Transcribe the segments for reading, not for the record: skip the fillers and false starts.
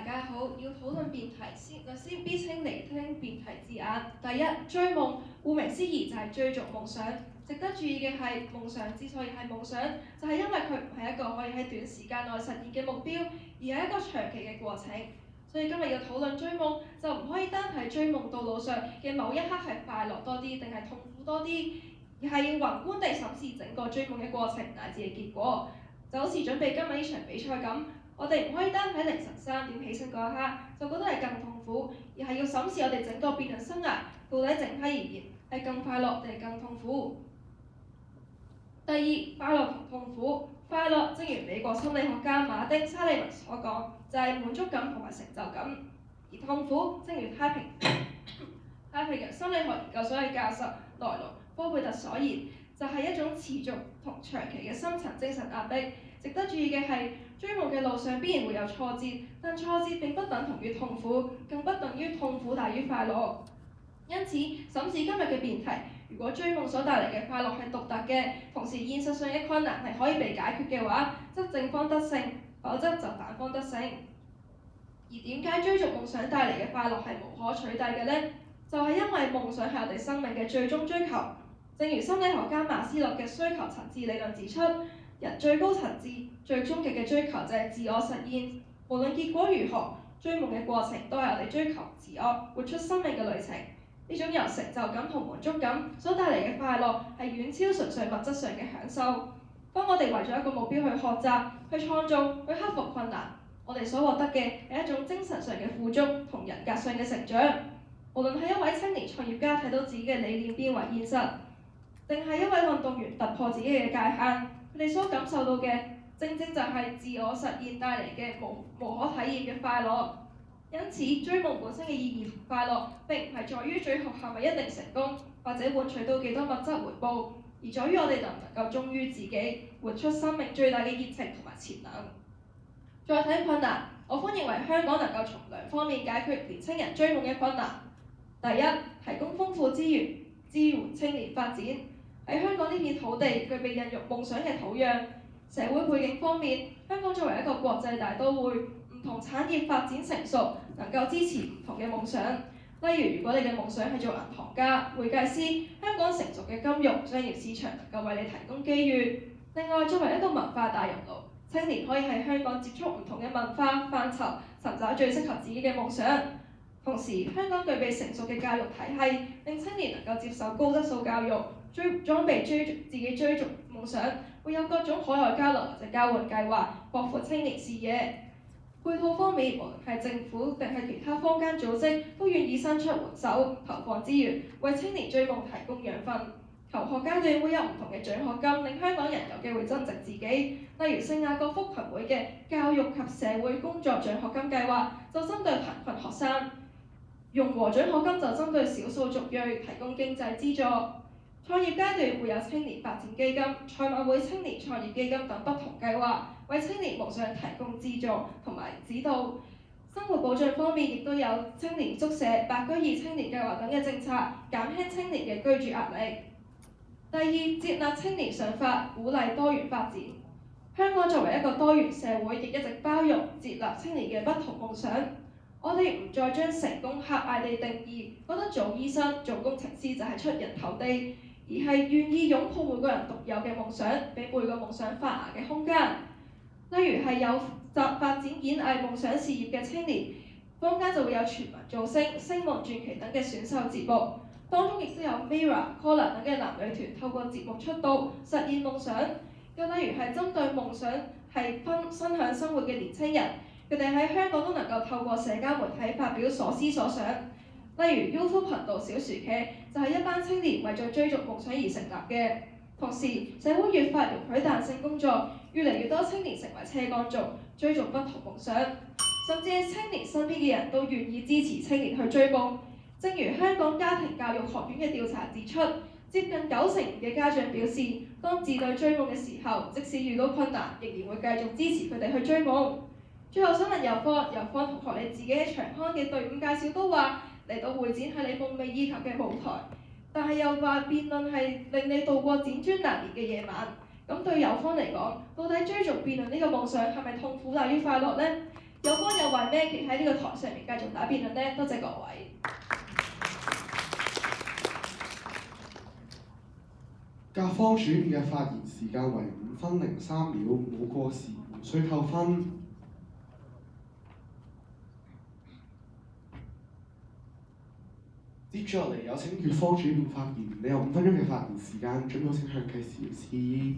大家好，要討論辯題先必清釐聽辯題字眼。第一，追夢，顧名思義就係追逐夢想。值得注意嘅係，夢想之所以係夢想，就係因為佢唔係一個可以喺短時間內實現嘅目標，而係一個長期嘅過程。所以今日要討論追夢，就唔可以單睇追夢道路上嘅某一刻係快樂多啲定係痛苦多啲，而係要宏觀地審視整個追夢嘅過程乃至嘅結果。就好似準備今日呢場比賽咁。我哋唔可以單喺凌晨3點起身嗰一刻就覺得係更痛苦，而係要審視我哋整個辯論生涯到底整體而言係更快樂定係更痛苦。第二，快樂同痛苦。快樂正如美國心理學家馬丁沙利文所講，就係滿足感同埋成就感；而痛苦正如太平洋心理學研究所嘅教授萊倫科貝特所言，就係一種持續同長期嘅深層精神壓迫。值得注意嘅係，追夢嘅路上必然會有挫折，但挫折並不等同於痛苦，更不等於痛苦大於快樂。因此，審視今日嘅辯題，如果追夢所帶嚟嘅快樂係獨特嘅，同時現實上嘅困難係可以被解決嘅話，則正方得勝，否則就反方得勝。而點解追逐夢想帶嚟嘅快樂係無可取代嘅呢？就係因為夢想係我哋生命嘅最終追求。正如心理學家馬斯洛嘅需求層次理論指出，人最高層次、最終極嘅追求就係自我實現。無論結果如何，追夢嘅過程都係我哋追求自我、活出生命嘅旅程。呢種由成就感同滿足感所帶嚟嘅快樂，係遠超純粹物質上嘅享受。當我哋為咗一個目標去學習、去創造、去克服困難，我哋所獲得嘅係一種精神上嘅富足同人格上嘅成長。無論係一位青年創業家睇到自己嘅理念變為現實，定係一位運動員突破自己嘅界限，佢哋所感受到嘅，正正就係自我實現帶嚟嘅無可體驗嘅快樂。因此，追夢本身嘅意義同快樂並唔係在於最後係咪一定成功，或者換取到幾多物質回報，而在於我哋能唔能夠忠於自己，活出生命最大嘅熱情同埋潛能。再睇困難，我歡認為香港能夠從兩方面解決年輕人追夢嘅困難。第一，提供豐富資源，支援青年發展。喺香港呢片土地具備孕育夢想嘅土壤。社會背景方面，香港作為一個國際大都會，唔同產業發展成熟，能夠支持唔同嘅夢想。例如，如果你嘅夢想係做銀行家、會計師，香港成熟嘅金融商業市場能夠為你提供機遇。另外，作為一個文化大熔爐，青年可以喺香港接觸唔同嘅文化範疇，尋找最適合自己嘅夢想。同時，香港具備成熟嘅教育體系，令青年能夠接受高質素教育，裝備自己追逐夢想，會有各種海外交流或者交換計劃，擴闊青年視野。配套方面，無論係政府定係其他坊間組織，都願意伸出援手，投放資源，為青年追夢提供養分。求學階段會有唔同嘅獎學金，令香港人有機會增值自己。例如聖雅各福群會嘅教育及社會工作獎學金計劃，就針對貧困學生；融和獎學金就針對少數族裔提供經濟資助。創業階段會有青年發展基金、賽馬會青年創業基金等不同計劃，為青年夢想提供資助同埋指導。生活保障方面亦都有青年宿舍、白居二青年計劃等嘅政策，減輕青年嘅居住壓力。第二，接納青年想法，鼓勵多元發展。香港作為一個多元社會，亦一直包容接納青年嘅不同夢想。我哋唔再將成功狹隘地定義，覺得做醫生、做工程師就係出人頭地，而係願意擁抱每個人獨有嘅夢想，俾每個夢想發芽嘅空間。例如係有發展演藝夢想事業嘅青年，坊間就會有全民造星、星夢傳奇等嘅選秀節目，當中亦都有 Mirror、Collar 等嘅男女團透過節目出道，實現夢想。又例如係針對夢想係分享生活嘅年輕人，佢哋喺香港都能夠透過社交媒體發表所思所想。例如 YouTube 頻道小薯茄就係一班青年為咗追逐夢想而成立嘅。同時，社會越發容許彈性工作，越嚟越多青年成為車桿族，追逐不同夢想。甚至係青年身邊嘅人都願意支持青年去追夢。正如香港家庭教育學院嘅調查指出，接近95%嘅家長表示，當子女追夢嘅時候，即使遇到困難，仍然會繼續支持佢哋去追夢。最後想問游芳同學，你自己喺長康嘅隊伍介紹都話嚟到會展係你夢寐以求嘅舞台，但係又話辯論係令你度過輾轉難眠嘅夜晚。咁對游芳嚟講，到底追逐辯論呢個夢想係咪痛苦大於快樂呢？有方有為咩企喺呢個台上面繼續打辯論呢？多謝各位。甲方主辯嘅發言時間為5分03秒，冇過時，無需扣分。接住落嚟有請乙方主辯發言，你有5分鐘嘅發言時間，準備好請向計時器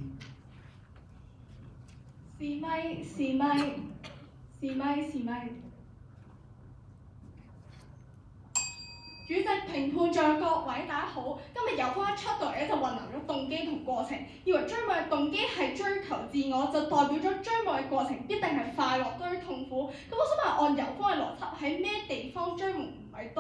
試。試咪試咪試咪試咪。主席、評判在各位大家好，今日有方一出到嚟咧就混淆咗動機同過程，以為追夢嘅動機係追求自我，就代表咗追夢嘅過程必定係快樂多於痛苦。咁我想問，按油方嘅邏輯，喺咩地方追夢唔係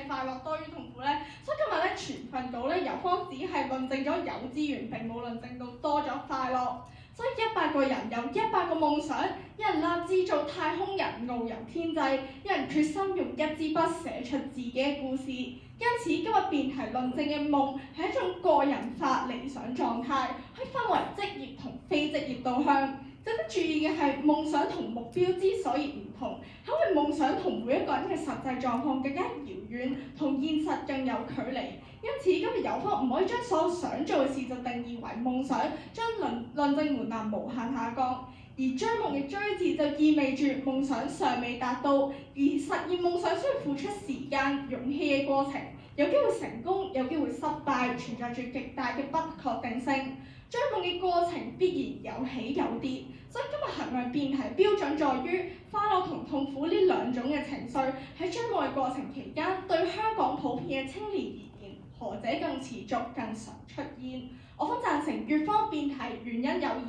快樂多於痛苦呢？所以今日咧全份稿咧，油方只係論證咗有資源，並冇論證到多咗快樂。所以100個人有100個夢想，有人立志做太空人遨遊天際，有人決心用一支筆寫出自己嘅故事。因此今日辯題論證嘅夢係一種個人化理想狀態，可以分為職業同非職業導向。值得注意嘅係，夢想同目標之所以唔同，係因為夢想同每一個人嘅實際狀況更加遙遠，同現實更有距離。因此今日油方唔可以將所有想做嘅事就定義為夢想，將論證門檻無限下降。而追夢嘅追字就意味住夢想尚未達到，而實現夢想需要付出時間、勇氣嘅過程，有機會成功，有機會失敗，存在住極大嘅不確定性。追夢嘅過程必然有起有跌，所以今日衡量辯題標準在於快樂同痛苦呢兩種嘅情緒喺追夢嘅過程期間，對香港普遍嘅青年而言，何者更持續、更常出現？我方贊成乙方辯題，原因有二：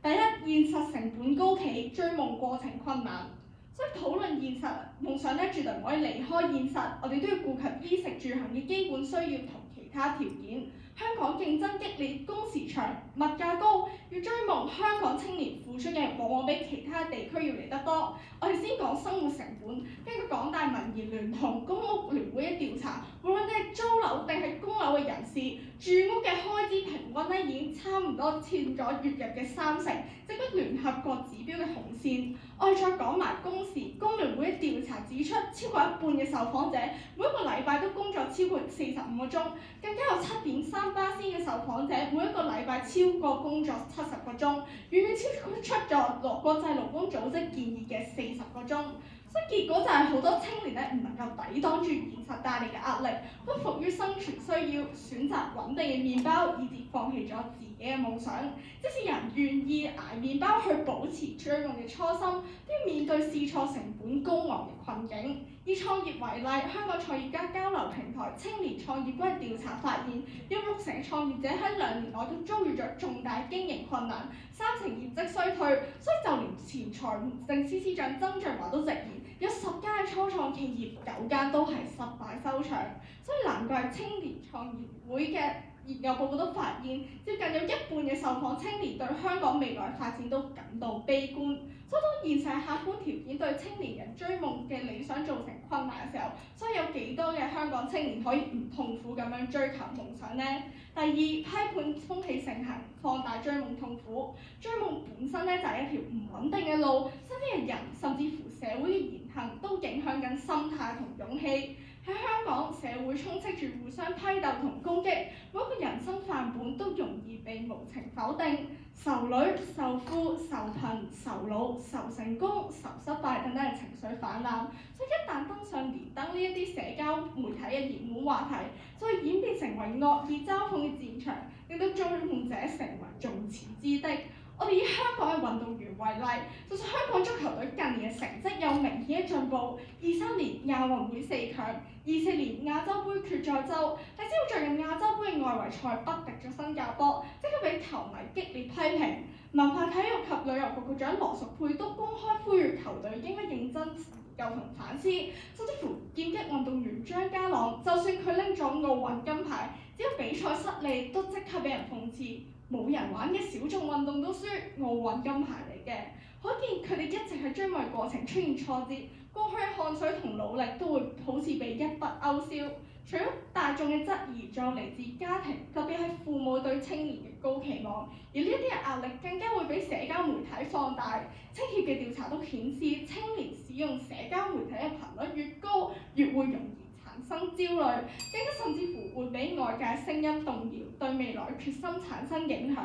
第一，現實成本高企，追夢過程困難。所以討論現實夢想咧，絕對唔可以離開現實，我哋都要顧及衣食住行嘅基本需要同其他條件。香港競爭激烈，工時長，物價高，要追夢，香港青年付出嘅往往比其他地區要嚟得多。我哋先講生活成本，根據港大民意聯同公屋聯會嘅調查，無論你係租樓定係供樓嘅人士，住屋嘅開支平均咧已經差唔多佔咗月入嘅30%，直逼聯合國指標嘅紅線。我哋再講埋工時，工聯會嘅調查指出，超過一半嘅受訪者每一個禮拜都工作超過45個鐘，更加有7.3%嘅受訪者每一個禮拜超過工作70個鐘，遠遠超出咗國際勞工組織建議嘅40個鐘。所以結果就係好多青年咧唔能夠抵擋住現實帶嚟嘅壓力，不服於生存需要，選擇穩定嘅麵包，以致放棄咗自己嘅夢想。即使人願意捱麵包去保持追夢嘅初心，都要面對試錯成本高昂嘅困境。以創業為例，香港創業家交流平台青年創業軍調查發現，有60%嘅創業者喺2年內都遭遇咗重大經營困難，30%業績衰退。所以就連前財政司司長曾俊華都直言，有10間嘅初創企業9間都係失敗收場。所以難怪青年創業會嘅研究報告都發現，接近有1半嘅受訪青年對香港未來發展都感到悲觀。所以當現實客觀條件對青年人追夢嘅理想造成困難嘅時候，所以有幾多嘅香港青年可以唔痛苦咁樣追求夢想呢？第二，批判風氣盛行，放大追夢痛苦。追夢本身咧就係一條唔穩定嘅路，身邊嘅人甚至乎社會嘅言行都影響緊心態同勇氣。喺香港社會充斥住互相批鬥同攻擊，每一個人生範本都容易被無情否定，仇女、仇富、仇貧、仇老、仇成功、仇失敗等等嘅情緒泛濫。所以一旦登上連登呢一啲社交媒體嘅熱門話題，就會演變成為惡意嘲諷嘅戰場，令到追夢者成為眾矢之的。我哋以香港嘅運動員為例，就算香港足球隊近年嘅成績有明顯嘅進步，23年亞運會4強，24年亞洲杯決賽周，但只要最近亞洲杯嘅外圍賽不敵咗新加坡，即刻俾球迷激烈批評。文化體育及旅遊局局長羅淑佩都公開呼籲球隊應該認真研究同反思，甚至乎劍擊運動員張家朗，就算佢拎咗奧運金牌，只要比賽失利都即刻俾人諷刺。冇人玩嘅小眾運動都輸，奧運金牌嚟嘅，可見佢哋一直喺追夢過程出現挫折，過去嘅汗水同努力都會好似被一筆勾銷。除咗大眾嘅質疑，仲有嚟自家庭，特別係父母對青年嘅高期望，而呢一啲嘅壓力更加會俾社交媒體放大。青協嘅調查都顯示，青年使用社交媒體嘅頻率越高，越會容易產生焦慮，更加甚至乎會俾外界聲音動搖，對未來決心產生影響。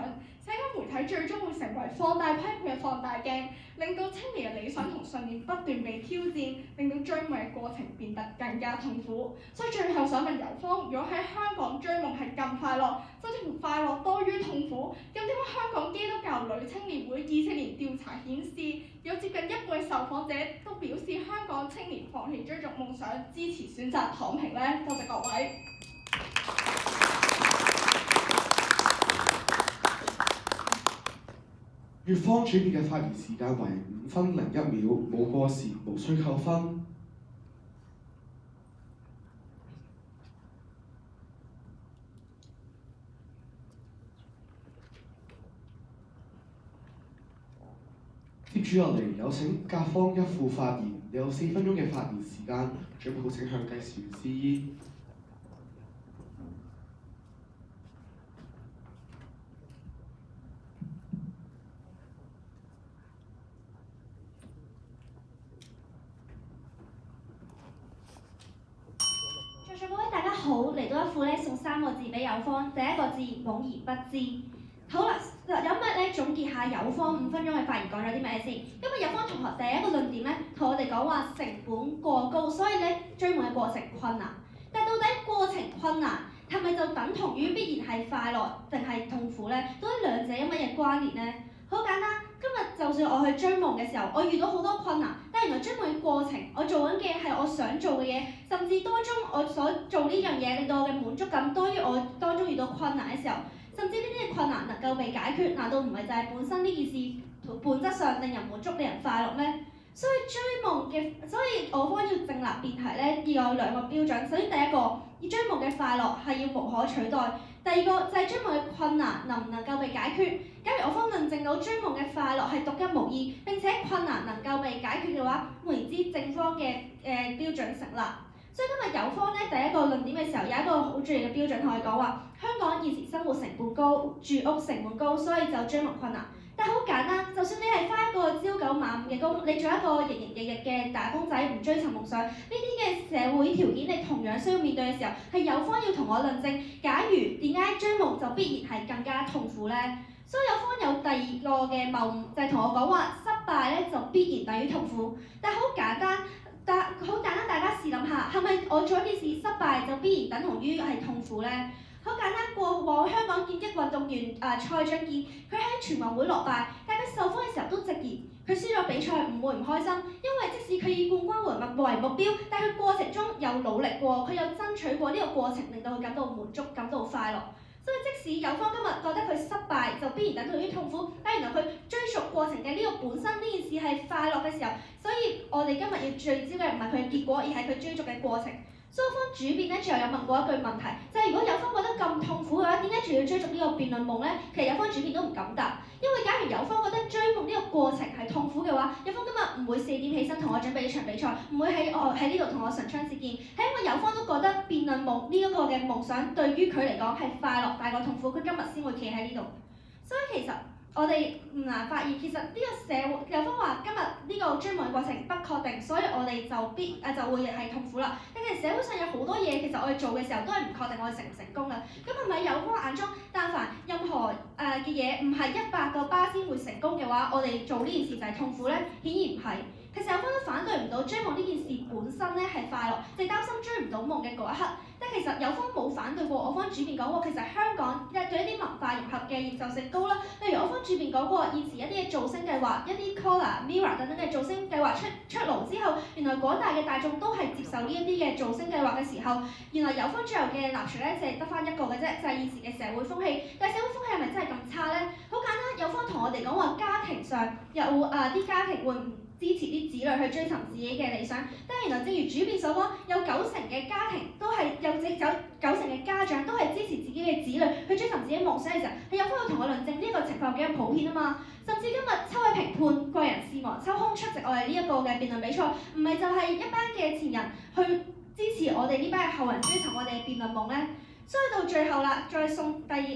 社交媒體最終會成為放大批判嘅放大鏡，令到青年嘅理想同信念不斷被挑戰，令到追夢嘅過程變得更加痛苦。所以最後想問游方，如果喺香港追夢係咁快樂，甚至乎快樂多於痛苦，咁點解香港基督教女青年會2014年調查顯示，有接近1半嘅受訪者都表示香港青年放棄追逐夢想，支持選擇躺平呢？多謝各位。粵方主辯嘅發言時間為5分01秒，冇過時，無需扣分。接住落嚟，有請甲方一副發言，你有4分鐘嘅發言時間，準備好請向計時員示意。在座各位大家好，嚟到一副送3個字俾友方，第一個字懵然不知。好啦，有乜總結下友方5分鐘嘅發言講咗啲咩先？因為友方同學第一個論點同我哋講話成本過高，所以追夢嘅過程困難。但到底過程困難係咪就等同於必然係快樂定係痛苦呢？到底兩者有乜嘢關聯呢？好簡單，今日就算我去追夢嘅時候，我遇到好多困難，但原來追夢嘅過程，我做緊嘅係我想做嘅嘢，甚至當中我所做呢樣嘢令到我嘅滿足感多於我當中遇到困難嘅時候。甚至呢啲嘅困難能夠被解決，難道唔係就係本身呢件事本質上令人滿足、令人快樂咩？所以我方要正立辯題要有2個標準。首先第一個，要追夢嘅快樂係要無可取代；第二個就係追夢嘅困難能唔能夠被解決。假如我方論證到追夢嘅快樂係獨一無二，並且困難能夠被解決嘅話，換言之，正方嘅標準成立。所以今日友方第一個論點嘅時候，有一個好重要嘅標準同佢講話，香港現時生活成本高、住屋成本高，所以就追夢困難。但係好簡單，就算你係返一個朝9晚5嘅工，你做一個營營役役嘅打工仔，唔追尋夢想，呢啲嘅社會條件你同樣需要面對嘅時候，係友方要同我論證，假如點解追夢就必然係更加痛苦呢？所以友方有第二個嘅謬誤，就係同我講話失敗就必然等於痛苦，但係好簡單，大家試諗下，係咪我做一件事失敗就必然等同於係痛苦呢？好簡單，過往香港劍擊運動員蔡俊彥，佢喺全運會落敗，但佢受訪嘅時候都直言，佢輸咗比賽唔會唔開心，因為即使佢以冠軍為目標，但佢過程中有努力過，佢有爭取過呢個過程，令到佢感到滿足，感到快樂。所以即使友方今日覺得佢失敗就必然等同於痛苦，但原來佢追逐過程嘅呢個本身呢件事係快樂嘅時候，所以我哋今日要聚焦嘅唔係佢嘅結果，而係佢追逐嘅過程。所以友方主辯最後有問過一句問題，就係如果友方覺得咁痛苦嘅話，點解仲要追逐呢個辯論夢呢？其實友方主辯都唔敢答，因為假如友方覺得追夢呢個過程係痛苦嘅話，友方今日唔會4點起身同我準備呢場比賽，唔會喺呢度同我神槍舌劍，係因為友方都覺得辯論夢呢一個嘅夢想對於佢嚟講係快樂大過痛苦，佢今日先會企喺呢度。所以其實我哋唔難發現，其實呢個社會，友方話今日呢個追夢嘅過程不確定，所以我哋就會係痛苦啦。但其實社會上有好多嘢，其實我哋做嘅時候都係唔確定我哋成唔成功嘅。咁係咪友方眼中，但凡任何嘅嘢唔係100%先會成功嘅話，我哋做呢件事就係痛苦呢？顯然唔係。其實友方都反對唔到追夢呢件事本身係快樂，就係擔心追唔到夢嘅嗰一刻。但其實友方冇反對過，我方主辯講過，其實香港對一啲文化融合嘅認受性高啦。例如我方主辯講過，現時一啲嘅造星計劃、一啲 Collar、Mirror 等等嘅造星計劃出爐之後，原來廣大嘅大眾都係接受呢一啲嘅造星計劃嘅時候，原來友方最後嘅立場就係得返一個嘅啫，就係現時嘅社會風氣。但係社會風氣係咪真係咁差呢？好簡單，友方同我哋講話家庭上有啲家庭會唔支持啲子女去追尋自己嘅理想，但係原來正如主辯所講，有90%嘅家庭都係有90%嘅家長都係支持自己嘅子女去追尋自己夢想嘅時候，係友方要同我論證呢個情況幾咁普遍啊嘛。甚至今日7位評判貴人事忙抽空出席我哋呢一個嘅辯論比賽，唔係就係一班嘅前人去支持我哋呢班嘅後人追尋我哋嘅辯論夢呢？所以到最後啦，再送最後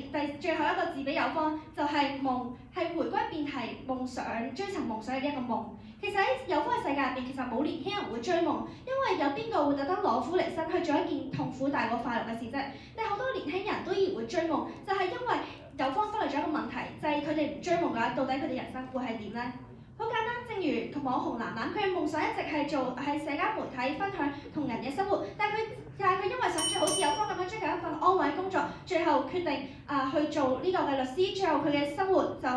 一個字俾有方，就係夢，係回歸辯題夢想，追尋夢想嘅一個夢。其實喺有方嘅世界入邊，其實冇年輕人會追夢，因為有邊個會特登攞苦嚟辛去做一件痛苦大過快樂嘅事啫？但係好多年輕人都依然會追夢，就係因為有方忽略咗一個問題，就係佢哋唔追夢嘅話，到底佢哋人生會係點呢？好簡單，正如網紅蘭蘭，佢嘅夢想一直係做喺社交媒體分享同人嘅生活，但係佢因為想好似有方咁樣追求一份安穩工作，最後決定去做呢個嘅律師，最後佢嘅生活就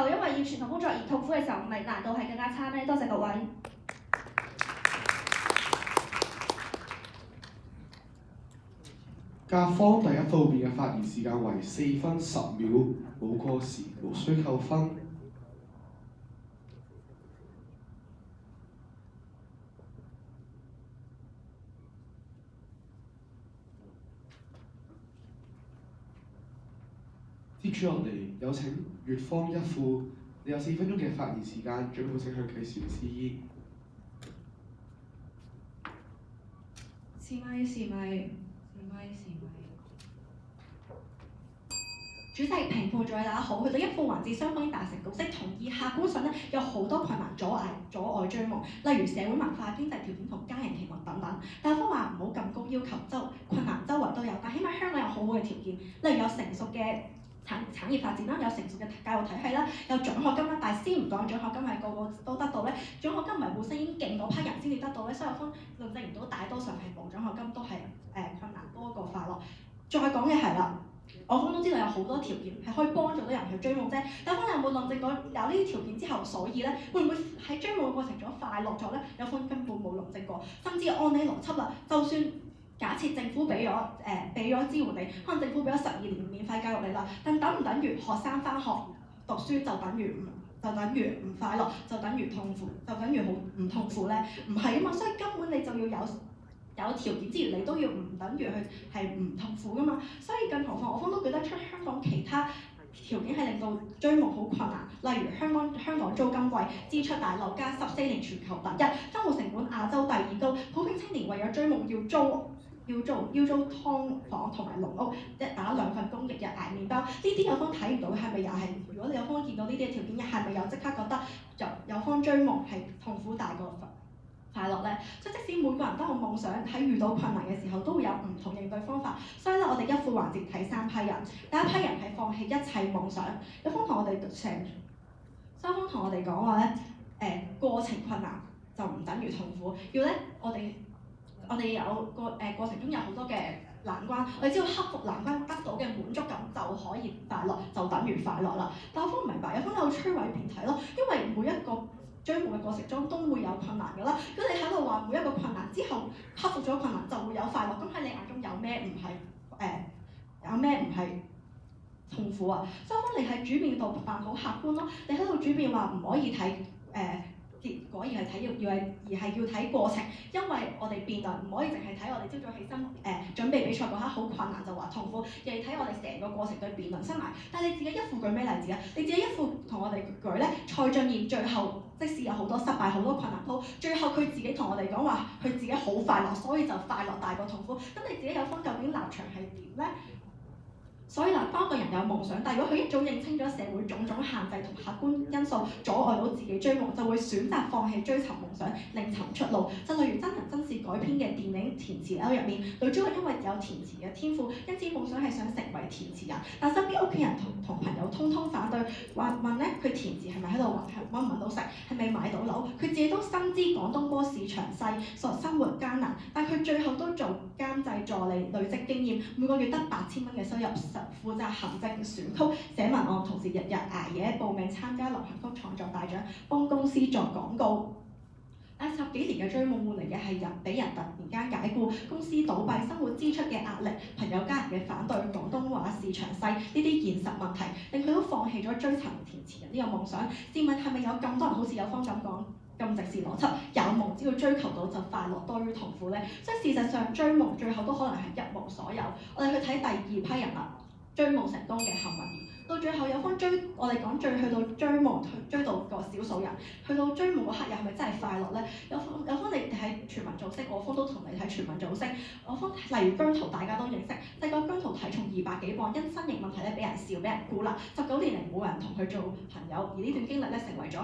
因為要傳統工作而痛苦嘅時候，唔係難度係更加差咩？多謝各位。甲方第一組別嘅發言時間為4分10秒，冇過時，無需扣分。接住落嚟，有請乙方一副，你有4分鐘嘅發言時間，準備好請向計時嘅司儀。試咪。主席評判咗大家好，去到一副環節，雙方已經達成共識，同意客觀上咧有好多困難阻礙追夢，例如社會文化、經濟條件同家人期望等等。大方話唔好咁高要求，困難周圍都有，但起碼香港有好好嘅條件，例如有成熟嘅產業發展啦，有成熟嘅教育體系啦，有獎學金啦。但係先唔講獎學金係個個都得到咧，獎學金唔係本身已經勁嗰批人先至得到咧，所以有方論證唔到大多數係冇獎學金都係困難多過快樂。再講嘅係啦。我方都知道有好多條件係可以幫助到人去追夢啫，但方你有冇論證過有呢啲條件之後，所以咧會唔會喺追夢嘅過程中快樂咗咧？有方根本冇論證過，甚至按你邏輯啦，就算假設政府俾咗支援你，可能政府俾咗12年免費教育你啦，但等唔等於學生返學讀書就等於唔快樂，就等於痛苦，就等於好唔痛苦咧？唔係啊嘛，所以根本你就要有條件之餘，你都要唔等於去係唔痛苦噶嘛，所以更何況我方都舉得出香港其他條件係令到追夢好困難，例如香港租金貴、支出大、樓價14年全球第一、生活成本亞洲第2高，普遍青年為咗追夢要租劏房同埋籠屋，一打2份工，日日捱麵包，呢啲有方睇唔到，係咪又係？如果你有方見到呢啲嘅條件，係咪又即刻覺得有方追夢係痛苦大過快樂咧？所以即使每個人都有夢想，喺遇到困難嘅時候都會有唔同應對方法。所以咧，我哋一副環節睇3批人，第一批人係放棄一切夢想，有方同我哋雙方同我哋講話咧，過程困難就唔等於痛苦，要咧我哋有過程中有好多嘅難關，我哋只要克服難關得到嘅滿足感就可以快樂，就等於快樂啦。但我方唔明白，有方有摧毀辯題咯，因為每一個追夢嘅過程中都會有困難㗎啦。如果你喺度話每一個困難之後克服咗困難就會有快樂，咁喺你眼中有咩唔係痛苦啊？所以方你喺主辯度扮好客觀咯，你喺度主辯話唔可以睇結果而係要睇過程，因為我哋辯論唔可以淨係睇我哋朝早起身準備比賽嗰刻好困難就話痛苦，亦係睇我哋成個過程對辯論生涯。但係你自己一副舉咩例子啊？你自己一副同我哋舉咧，蔡俊彥最後即使有好多失敗、好多困難都，最後佢自己同我哋講話，佢自己好快樂，所以就快樂大過痛苦。咁你自己有方究竟立場係點咧？所以嗱，當個人有夢想，但係如果佢一早認清咗社會種種限制同客觀因素阻礙到自己追夢，就會選擇放棄追尋夢想，另尋出路。就例如真人真事改編嘅電影《填詞樓》入面，女主角因為有填詞嘅天賦，因此夢想係想成為填詞人，但身邊屋企人同朋友通通反對，問咧佢填詞係咪喺度揾唔揾到食，係咪買到樓？佢自己都深知廣東歌市場細，生活艱難，但佢最後都做監製助理，累積經驗，每個月得8000蚊嘅收入。負責行政、選曲、寫文案，同時日日捱夜報名參加流行曲創作大獎，幫公司作廣告。但10幾年嘅追夢換嚟嘅係俾人突然間解僱、公司倒閉、生活支出嘅壓力、朋友家人嘅反對、廣東話市場細呢啲現實問題，令佢都放棄咗追尋填詞人呢個夢想。試問係咪有咁多人好似有方咁講咁直視邏輯？有夢只要追求到就快樂多於痛苦咧？所以事實上追夢最後都可能係一無所有。我哋去睇第2批人啦。追夢成功嘅幸運兒，到最後有方我哋講去到追夢，追到個少數人，去到追夢嗰刻又係咪真係快樂咧？有方你睇全民造星，我方都同你睇全民造星。我方例如姜濤大家都認識，細個姜濤體重200幾磅，因身形問題咧俾人笑，俾人孤立，19年嚟冇人同佢做朋友，而呢段經歷咧成為咗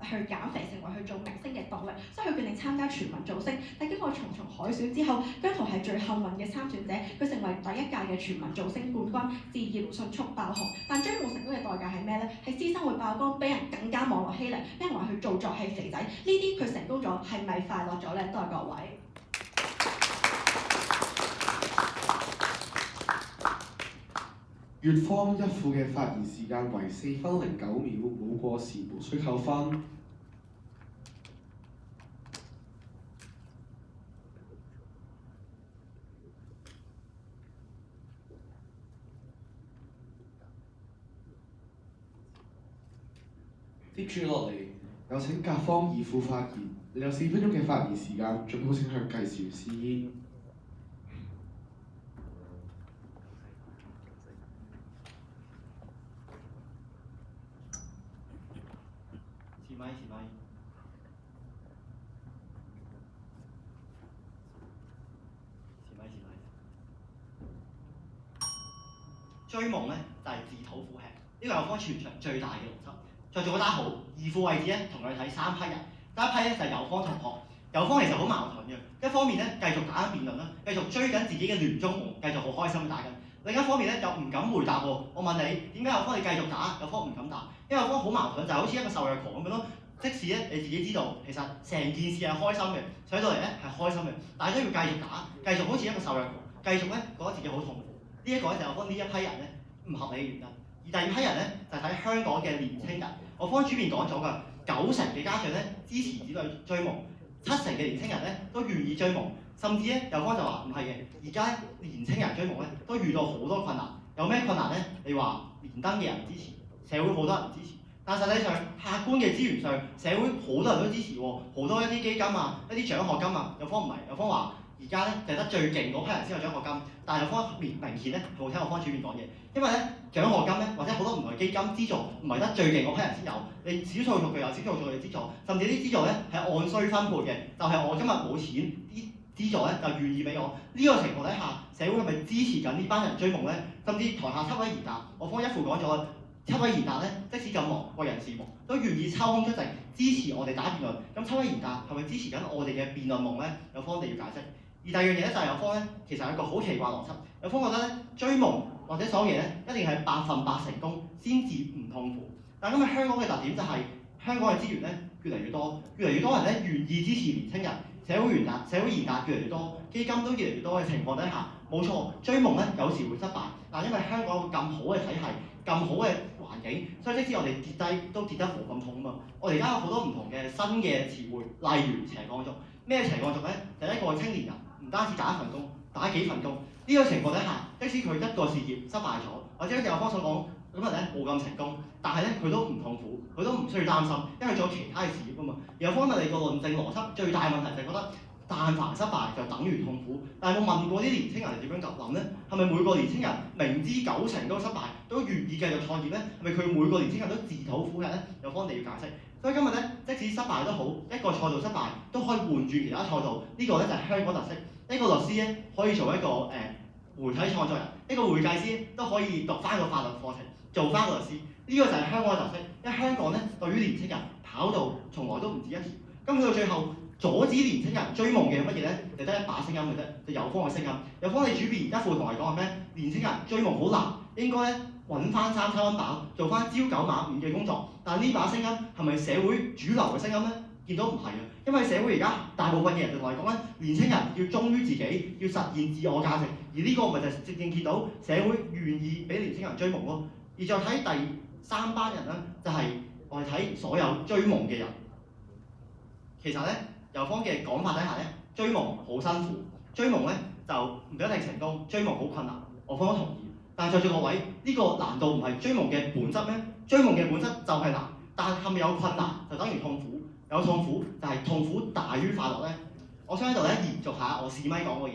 去減肥成為去做明星嘅動力，所以佢決定參加全民造星。但經過重重海選之後，姜濤係最幸運嘅參選者，佢成為第一屆嘅全民造星冠軍，事業迅速爆紅。但追夢成功嘅代價係咩咧？係私生活曝光，俾人更加網絡欺凌，俾人話佢做作係肥仔。呢啲佢成功咗，係咪快樂咗咧？多謝各位。乙方一副嘅發言時間為4分09秒，冇過時無需扣分。接住落嚟，有請甲方二副發言，你有4分鐘嘅發言時間，準備好請向計時員示意。追夢咧就係自討苦吃，呢個係我方全場最大嘅邏輯。再做個單號，二副位置咧同佢睇3批人，第一批咧就係友方同學，友方其實好矛盾嘅，一方面咧繼續打緊辯論啦，繼續追緊自己嘅聯中夢，繼續好開心咁打緊；另一方面咧又唔敢回答喎。我問你點解友方你繼續打，友方唔敢答？因為友方好矛盾，就好似一個受虐狂咁樣咯。即使咧你自己知道其實成件事係開心嘅，上到嚟咧係開心嘅，但係都要繼續打，繼續好似一個受虐狂，繼續咧覺得自己好痛苦。呢一個咧就係我方呢一批人咧唔合理嘅原因。而第二批人咧就係睇香港嘅年青人，我方主編講咗㗎，90%嘅家長咧支持子女追夢，7成嘅年青人咧都願意追夢，甚至咧友方就話唔係嘅，而家年青人追夢咧都遇到好多困難。有咩困難咧？你話連登嘅人支持，社會好多人支持，但實際上客觀嘅資源上，社會好多人都支持喎，好多一啲基金啊、一啲獎學金啊，友方唔係，友方話。而家咧就係得最勁嗰批人先有獎學金，但係友方明顯咧冇聽我方主編講嘢，因為咧獎學金咧或者好多唔同嘅基金資助唔係得最勁嗰批人先有，你少數族裔有少數族裔資助，甚至啲資助咧係按需分配嘅，就係我今日冇錢，啲資助咧就願意俾我。呢個情況底下，社會係咪支持緊呢班人追夢咧？甚至台下7位賢達，我方一副講咗，7位賢達咧即使咁忙為人事忙，都願意抽空出席支持我哋打辯論。咁7位賢達係咪支持緊我哋嘅辯論夢咧？友方你要解釋。而第二樣嘢咧就係友方咧，其實係一個好奇怪邏輯。友方覺得咧追夢或者所有嘢咧，一定係100%成功先至唔痛苦。但今日香港嘅特點就係、香港嘅資源咧越嚟越多，越嚟越多人咧願意支持年青人，社會賢達越嚟越多，基金都越嚟越多嘅情況底下，冇錯追夢咧有時會失敗，但因為香港有咁好嘅體系、咁好嘅環境，所以即使我哋跌低都跌得冇咁痛啊嘛。我哋而家有好多唔同嘅新嘅詞彙，例如斜槓族。咩斜槓族咧？第一個青年人唔單止打一份工，打幾份工。呢個情況底下，即使佢一個事業失敗咗，或者好似友方所講咁咧冇咁成功，但係咧佢都唔痛苦，佢都唔需要擔心，因為仲有其他嘅事業啊嘛。友方問你個論證邏輯最大問題就係覺得，但凡失敗就等於痛苦。但係有冇問過啲年青人係點樣諗咧？係咪每個年青人明知90%都失敗，都願意繼續創業咧？係咪佢每個年青人都自討苦吃咧？友方你要解釋。所以今日咧，即使失敗都好，一個賽道失敗都可以換轉其他賽道。呢個咧就係香港特色。一個律師咧可以做一個媒體創作人，一個會計師都可以讀翻個法律課程，做翻個律師。呢個就係香港嘅特色。因為香港咧對於年青人跑道從來都唔止一條。咁去到最後阻止年青人追夢嘅乜嘢咧？就得一把聲音嘅啫，就友方嘅聲音。友方你主編一副同我講係咩？年青人追夢好難，應該咧揾翻3餐溫飽，做翻朝9晚5嘅工作。但係呢把聲音係咪社會主流嘅聲音咧？見到唔係啊，因為社會而家大部分嘅人就同你講緊，年青人要忠於自己，要實現自我價值。而呢個咪就係正正見到社會願意俾年青人追夢咯。而再睇第3班人咧，就係我哋睇所有追夢嘅人。其實咧，友方嘅講法底下咧，追夢好辛苦，追夢咧就唔一定成功，追夢好困難。我方都同意。但係在座各位，呢個難道唔係追夢嘅本質咩？追夢嘅本質就係難，但係咪有困難就等於痛苦？有痛苦，但係痛苦大於快樂咧。我想喺度咧延續下我試咪講過嘢。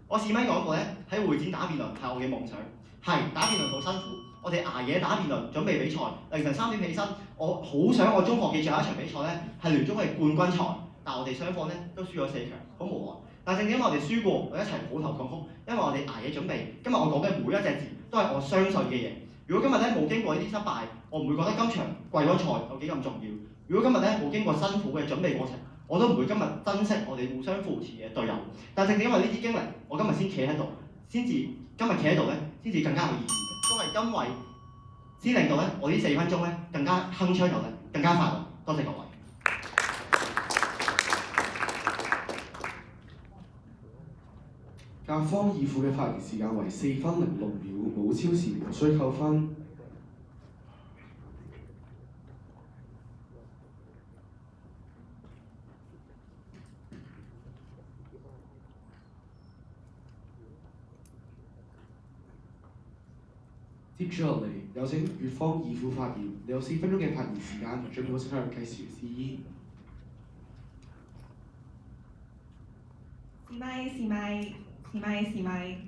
我試咪講過咧，喺會展打辯論係我嘅夢想，係打辯論好辛苦。我我哋捱夜打辯論，準備比賽，凌晨3點起身。我好想我中學嘅最後一場比賽咧係聯中嘅冠軍賽，但係我哋雙方咧都輸咗4強，好無奈。但正正因為我哋輸過，我一齊抱頭痛哭，因為我哋捱夜準備。今日我講嘅每一隻字都係我相信嘅嘢。如果今日咧冇經過呢啲失敗，我唔會覺得今場季軍賽有幾咁重要。如果今日咧冇經過辛苦嘅準備過程，我都唔會今日珍惜我哋互相扶持嘅隊友。但正正因為呢啲經歷，我今日先企喺度，今日企喺度咧，先至更加有意義嘅，都係因為先令到咧我呢4分鐘咧更加鏗鏘有力，更加快樂。多謝各位。甲方二副嘅發言時間為4分06秒，冇超時無需扣分。接住落嚟，有請乙方二副發言，你有4分鐘嘅發言時間，準備好請向計時示意。試咪。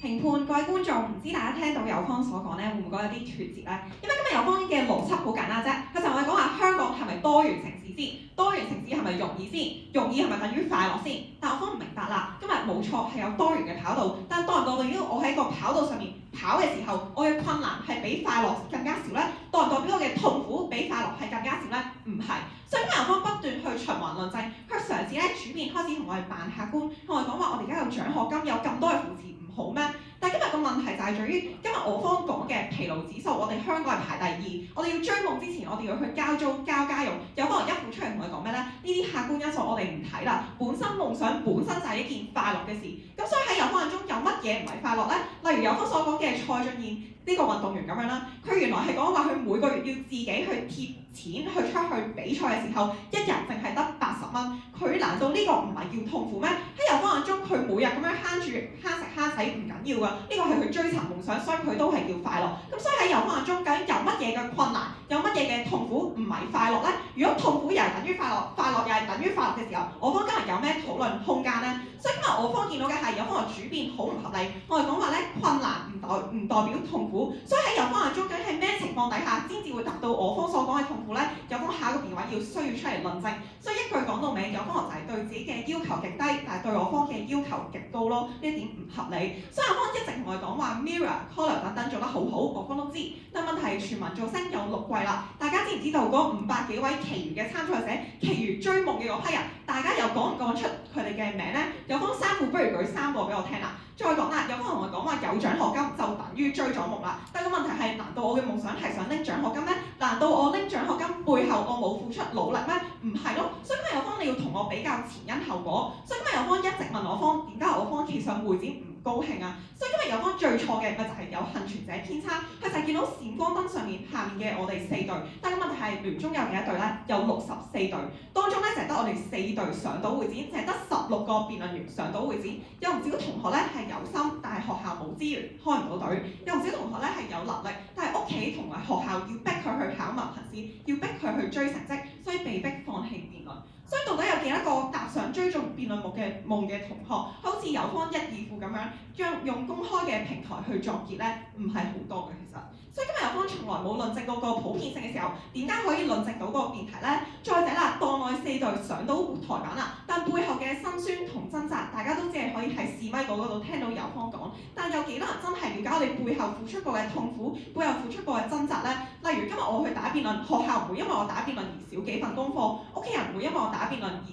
評判各位觀眾，唔知大家聽到友方所講咧，會唔會覺得有啲脫節咧？因為今日友方嘅邏輯好簡單啫，佢就係講話香港係咪多元城市先？多元城市係咪容易先？容易係咪等於快樂先？但我方唔明白啦，今日冇錯係有多元嘅跑道，但代唔代表我喺個跑道上面跑嘅時候，我嘅困難係比快樂更加少咧？代唔代表我嘅痛苦比快樂係更加少咧？唔係。所以今日友方不斷去循環論證，去嘗試咧轉變，開始同我哋扮客觀，同我哋講話我哋而家有獎學金，有咁多嘅扶持唔好咩？但係今日個問題就係在於，今日我方講嘅疲勞指數，我哋香港係排第2。我哋要追夢之前，我哋要去交租、交家用。有可能一副出嚟同佢講咩咧？呢啲客觀因素我哋唔睇啦。本身夢想本身就係一件快樂嘅事。咁所以喺友方眼中有乜嘢唔係快樂咧？例如友方所講嘅蔡俊彥呢個運動員咁樣啦，佢原來係講話佢每個月要自己去貼錢去出去比賽嘅時候，一日淨係得80蚊。佢難道呢個唔係叫痛苦咩？喺友方眼中，佢每日咁樣慳住慳食慳使唔緊要㗎，呢個係佢追尋夢想，所以佢都係叫快樂。咁所以喺友方眼中，究竟有乜嘢嘅困難，有乜嘢嘅痛苦唔係快樂咧？如果痛苦又係等於快樂，快樂又係等於快樂嘅時候，我方今日有咩討論空間咧？所以今日我方見到嘅係友方嘅主變好唔合理。我哋講話咧，困難唔代表痛苦，所以喺友方眼中究竟係咩情況底下先至會達到我方所講嘅痛苦咧？友方下一個辯位要需要出嚟論證。所以一句講到尾，友方就係對自己嘅要求極低，但係對我方嘅要求極高咯，呢一點唔合理。所以我方一直同我哋講話 Mirror、Collar 等等做得好好，我方都知。但問題係全民造星有6季啦，大家知唔知道嗰500幾位其餘嘅參賽者，其餘追夢嘅嗰批人，大家又講唔講出佢哋嘅名咧？友方3副不如舉3個俾我聽啦。再講啦，有方同我講話有獎學金就等於追咗夢啦。但個問題係，難道我嘅夢想係想拎獎學金咩？難道我拎獎學金背後我冇付出努力咩？唔係咯。所以今日友方你要同我比較前因後果。所以今日友方一直問我方點解我方企上會展唔高興啊？所以今日友方最錯嘅咪就係有幸存者偏差，佢就係見到閃光燈上面下面嘅我哋4隊，但個問題係聯中有幾多隊咧？有64隊，當中咧就係得我哋4隊上到會展，就係得16個辯論員上到會展，有唔少同學咧係有心，但係學校冇資源開唔到隊，有唔少同學咧係有能力，但係屋企同埋學校要逼佢去考文憑試，要逼佢去追成績，所以被逼放棄辯論。所以到底有幾多個踏上追逐辯論夢嘅同學，好似友方1、2副咁樣，用公開嘅平台去作結咧，唔係好多嘅其實。所以今日友方從來冇論證到個普遍性嘅時候，點解可以論證到個辯題咧？再者啦，當我哋4隊上到台板啦，但背後嘅辛酸同掙扎，大家都只係可以喺試咪嗰度聽到友方講，但有幾多人真係了解我哋背後付出過嘅痛苦，背後付出過嘅掙扎咧？例如今日我去打辯論，學校唔會因為我打辯論而少幾份功課，屋企人唔會因為我打辯論而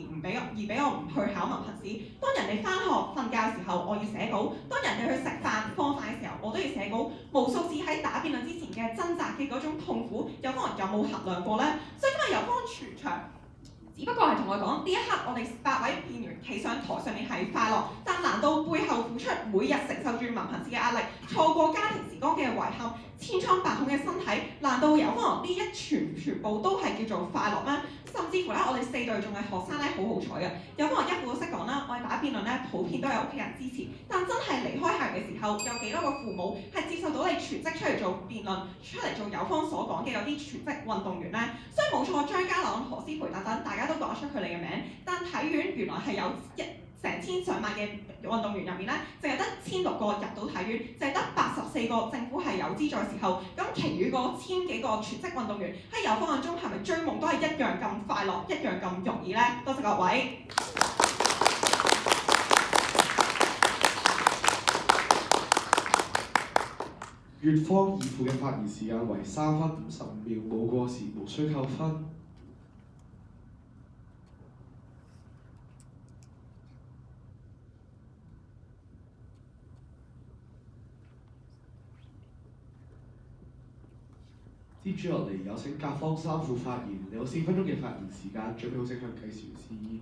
俾我唔去考文憑試。當人哋返學瞓覺嘅時候，我要寫稿；當人哋去食飯放飯嘅時候，我都要寫稿。無數次喺打辯論之前嘅掙扎嘅嗰種痛苦，友方人有冇衡量過咧？所以今日友方全場，只不過係同我講，呢一刻我哋8位辯員企上台上面係快樂，但難道背後付出每日承受住文憑試嘅壓力，錯過家庭時光嘅遺憾，千瘡百孔嘅身體，難道友方呢一全部都係叫做快樂咩？甚至乎咧，我哋4隊仲係學生咧，好好彩嘅。友方1副都識講啦，我哋打辯論咧，普遍都有屋企人支持。但真係離開校園嘅時候，有幾多個父母係接受到你全職出嚟做辯論，出嚟做友方所講嘅有啲全職運動員咧？所以冇錯，張家朗、何詩蓓等等，大家都講出佢哋嘅名。但體院原來係有成成千上萬嘅運動員入面咧，淨係得1600個入到體院，淨係得84個政府係有資助嘅時候，咁其餘嗰1000幾個全職運動員喺有方眼中係咪追夢都係一樣咁快樂，一樣咁容易呢？多謝各位。乙方義父嘅發言時間為3分55秒，冇過時，無需扣分。接住落嚟，有請甲方3副發言，你有4分鐘嘅發言時間，準備好請向計時員示意。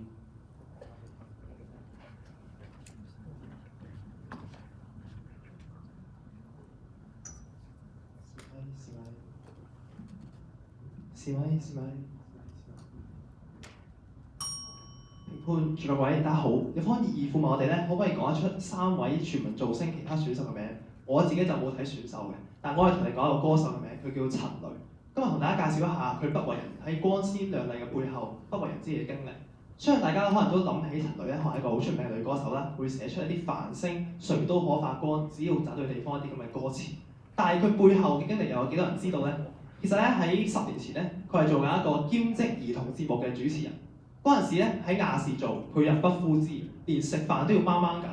評判、在座各位，大家好。有方義父問我哋咧，可唔可以講得出3位全民造星其他選手嘅名？我自己就冇睇選手嘅，但我係同你講一個歌手嘅名，佢叫陳蕾。今日同大家介紹一下佢不為人喺光鮮亮麗嘅背後不為人知嘅經歷。相信大家可能都諗起陳蕾咧，可能係一個好出名嘅女歌手啦，會寫出一啲繁星誰都可發光，只要找對地方一啲咁嘅歌詞。但係佢背後嘅經歷又有幾多人知道呢？其實咧喺10年前咧，佢係做緊一個兼職兒童節目嘅主持人。嗰陣時咧喺亞視做，佢入不敷支，連食飯都要掹掹緊。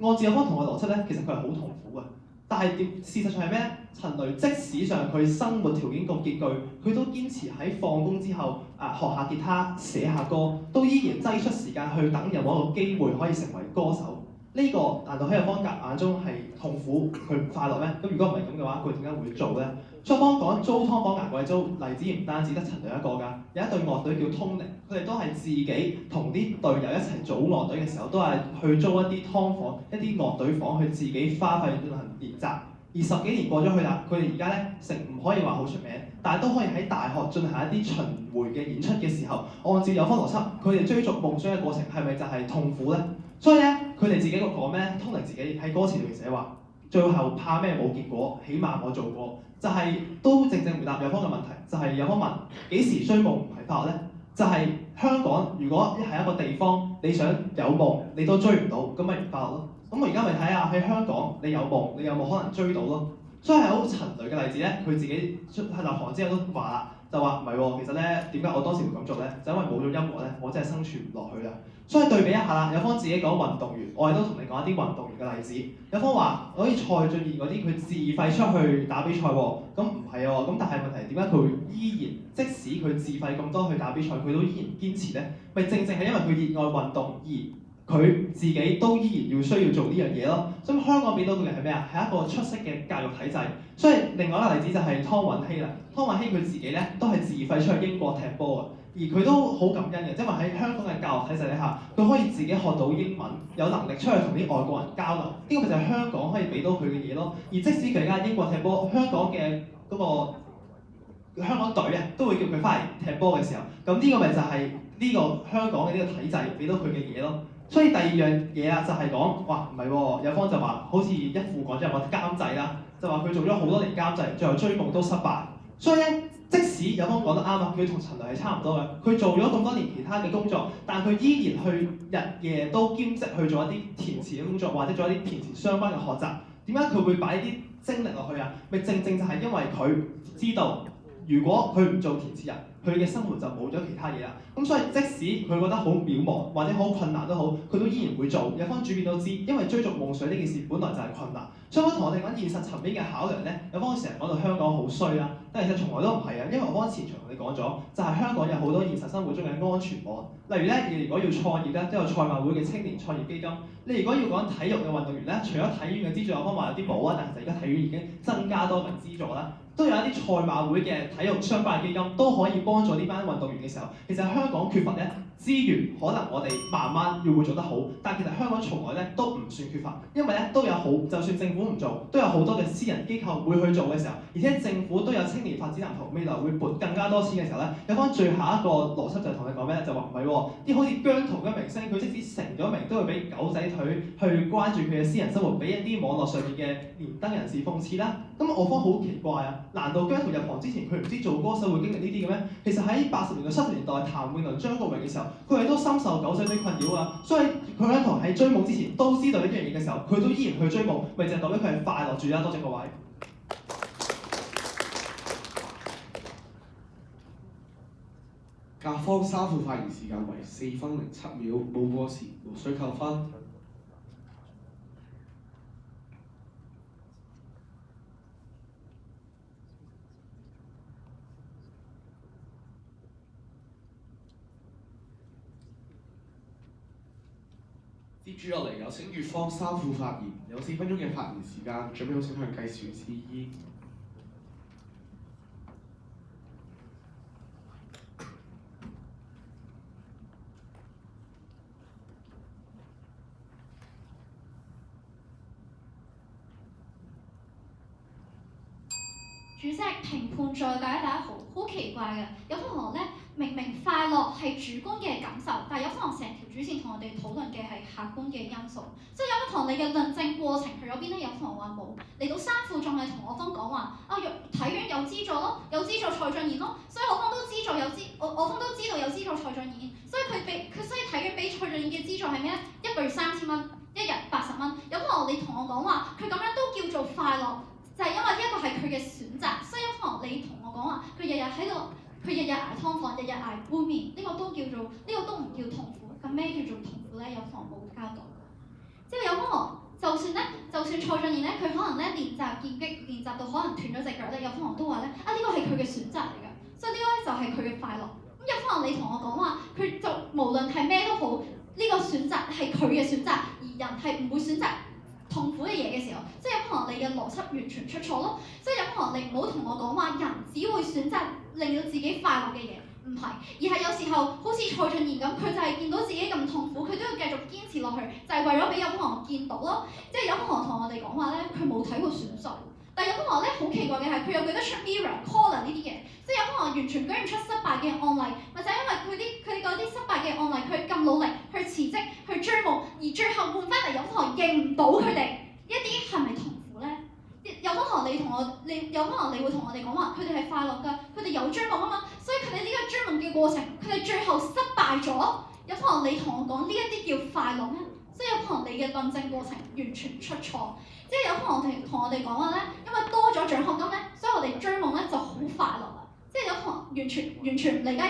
按照有方同學邏輯咧，其實佢係好痛苦嘅。但係事實上係咩咧？陳蕾即使上佢生活條件咁拮據，佢都堅持喺放工之後學下吉他、寫下歌，都依然擠出時間去等有冇一個機會可以成為歌手。呢個難道喺有方眼中係痛苦，佢唔快樂咩？咁如果唔係咁嘅話，佢點解會做咧？雙方講租劏房捱貴租，例子唔單止得陳蕾一個㗎，有一隊樂隊叫通靈，佢哋都係自己同啲隊友一齊組樂隊嘅時候，都係去租一啲劏房、一啲樂隊房去自己花費進行練習。而10幾年過咗去啦，佢哋而家咧唔可以話好出名，但係都可以喺大學進行一啲巡迴嘅演出嘅時候，按照有方邏輯，佢哋追逐夢想嘅過程係咪就係痛苦咧？所以咧，佢哋自己個講咩？通靈自己喺歌詞裏面寫話，最後怕咩冇結果，起碼我做過。就係、都正回答有方嘅問題，就係、有方問幾時追夢唔係快樂咧？就係、香港如果係一個地方，你想有夢你都追唔到，咁咪唔快樂咯。咁我而家咪睇下喺香港你有夢，你有冇可能追到咯？所以係好陳蕾嘅例子咧，佢自己出立行之後都話啦，就話唔係喎，其實咧點解我當時會咁做咧？就因為冇咗音樂咧，我真係生存唔落去啦。所以對比一下啦，有方自己講運動員，我哋都同你講一啲運動員嘅例子。有方話好似蔡俊彥嗰啲，佢自費出去打比賽喎，咁唔係喎，咁但係問題點解佢會依然即使佢自費咁多去打比賽，佢都依然堅持咧？咪正係因為佢熱愛運動而佢自己都依然要需要做呢樣嘢咯。咁香港俾到佢嘅係咩啊？係一個出色嘅教育體制。所以另外一個例子就係湯允熙啦。湯允熙佢自己咧都係自費出去英國踢波嘅。而佢都好感恩嘅，因為喺香港嘅教育體制底下，佢可以自己學到英文，有能力出去同啲外國人交流。呢個咪就係香港可以俾到佢嘅嘢咯。而即使佢而家喺英國踢波，香港嘅嗰個香港隊啊，都會叫佢翻嚟踢波嘅時候，咁呢個咪就係呢個香港嘅呢個體制俾到佢嘅嘢咯。所以第二樣嘢啦，就係講，哇唔係喎，有方就話好似一副講咗有個監製啦，就話佢做咗好多年監製，最後追夢都失敗。所以咧，即使有方講得啱啊，佢同陳蕾係差唔多嘅，佢做咗咁多年其他嘅工作，但佢依然去日夜都兼職去做一啲填詞嘅工作，或者做一啲填詞相關嘅學習。點解佢會擺啲精力落去啊？咪正就係因為佢知道，如果佢唔做填詞人，佢嘅生活就冇咗其他嘢啦。咁所以即使佢覺得好渺茫或者好困難都好，佢都依然會做。有方主編都知，因為追逐夢想呢件事本來就係困難。所以我同我哋講現實層面嘅考量咧，有方成日講到香港好衰啦，但其實從來都唔係啊。因為我方前場同你講咗，就係香港有好多現實生活中嘅安全網。例如咧，你如果要創業咧，都有賽馬會嘅青年創業基金。你如果要講體育嘅運動員咧，除咗體院嘅資助，有方話有啲冇啊，但係其實而家體院已經增加多份資助啦。都有一啲賽馬會嘅體育相關嘅基金，都可以幫助呢班運動員嘅時候，其實香港缺乏咧資源，可能我哋慢慢要會做得好，但其實香港從來咧都唔算缺乏，因為咧都有好，就算政府唔做，都有好多嘅私人機構會去做嘅時候，而且政府都有青年發展藍圖，未來會撥更加多錢嘅時候咧，有翻最後一個邏輯就係同你講咩咧，就話唔係喎，啲好似姜濤嘅明星，佢即使成咗名，都會俾狗仔隊去關注佢嘅私人生活，俾一啲網絡上面嘅連登人士諷刺啦。咁我方好奇怪啊！難道姜濤入行之前佢唔知做歌手會經歷呢啲嘅咩？其實喺80年代、70年代，譚詠麟、張國榮嘅時候，佢哋都深受九仔的困擾啊。所以佢喺同喺追夢之前都知道呢樣嘢嘅時候，佢都依然去追夢，咪就係代表佢係快樂住啦。多謝各位。甲方3副發言時間為4分07秒，冇過時，無需扣分。接住落嚟有請乙方3副發言，有4分鐘嘅發言時間，準備好請向計時員示意。主席、評判在界，大家好奇怪嘅，有啲同學咧明明快樂係主觀嘅感受，但係有可能成條主線同我哋討論嘅係客觀嘅因素，即係有啲同你嘅論證過程去咗邊咧？有同學話冇，嚟到3副仲係同我方講話體院有資助咯，有資助蔡俊彥咯，所以我方都資助我方都知道有資助蔡俊彥，所以所以體院俾蔡俊彥嘅資助係咩咧？1個月3000蚊，一日80蚊。有同學你同我講話，佢咁樣都叫做快樂。就係因為呢一個係佢嘅選擇，所以有同學你同我講話，佢日日捱劏房，日日捱杯麵，呢個都唔叫痛苦。咁咩叫做痛苦咧？有同學冇交代過。即係有同學，就算蔡俊彥咧，佢可能咧練習劍擊練習到可能斷咗隻腳咧，有同學都話咧呢個係佢嘅選擇嚟㗎，所以呢個咧就係佢嘅快樂。咁有同學你同我講話，佢就無論係咩都好，呢個選擇係佢嘅選擇，而人係唔會選擇痛苦嘅嘢嘅時候，即係有可能你嘅邏輯完全出錯咯。即係有可能你唔好同我講話，人只會選擇令到自己快樂嘅嘢，唔係，而係有時候好似蔡俊彥咁，佢就係見到自己咁痛苦，佢都要繼續堅持落去，就係為咗俾有可能見到咯。即係有可能同我哋講話咧，佢冇睇過選秀，但係有可能咧好奇怪嘅係，佢又記得出 Mirror、Collar 呢啲嘅，即係有可能完全舉唔出失敗嘅案例，或者因為佢哋嗰啲失敗嘅案例，佢咁努力去辭職去追夢，而最後換翻嚟有可能認唔到佢哋，一啲係咪痛苦咧？有可能有可能你會同我哋講話，佢哋係快樂㗎，佢哋有追夢啊嘛，所以佢哋呢個追夢嘅過程，佢哋最後失敗咗。有可能你同我講呢一啲叫快樂咩？即係有可能你嘅論證過程完全出錯。即係有可能同我哋講話咧，因為多咗獎學金咧，所以我哋追夢咧就好快樂啦。即係有可能完全唔理解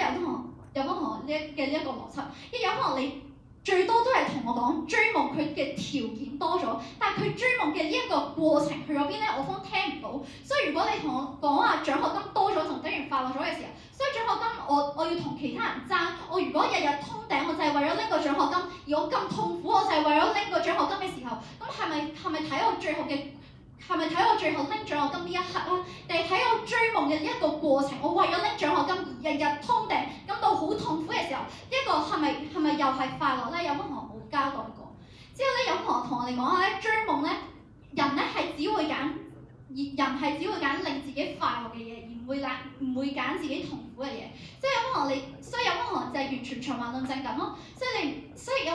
有可能呢一個邏輯，因為有可能你最多都係同我講追夢佢嘅條件多咗，但係佢追夢嘅呢一個過程去咗邊咧，我方聽唔到。所以如果你同我講話獎學金多咗就等於快樂咗嘅時候，所以獎學金我要同其他人爭，我如果日日通頂我就係為咗拎個獎學金，而我咁痛苦我就係為咗拎個獎學金嘅時候，咁係咪睇我最後拎獎學金呢一刻啦？定係睇我追夢嘅一個過程？我為咗拎獎學金而日日通頂，感到好痛苦嘅時候，呢一個係咪又係快樂咧？有乜同學冇交代過？之後咧有同學同我哋講下咧，追夢咧，人咧係只會揀令自己快樂嘅嘢，而唔會揀自己痛苦嘅嘢。即係有可能所以有可能就係完全循環論證咁咯。所以有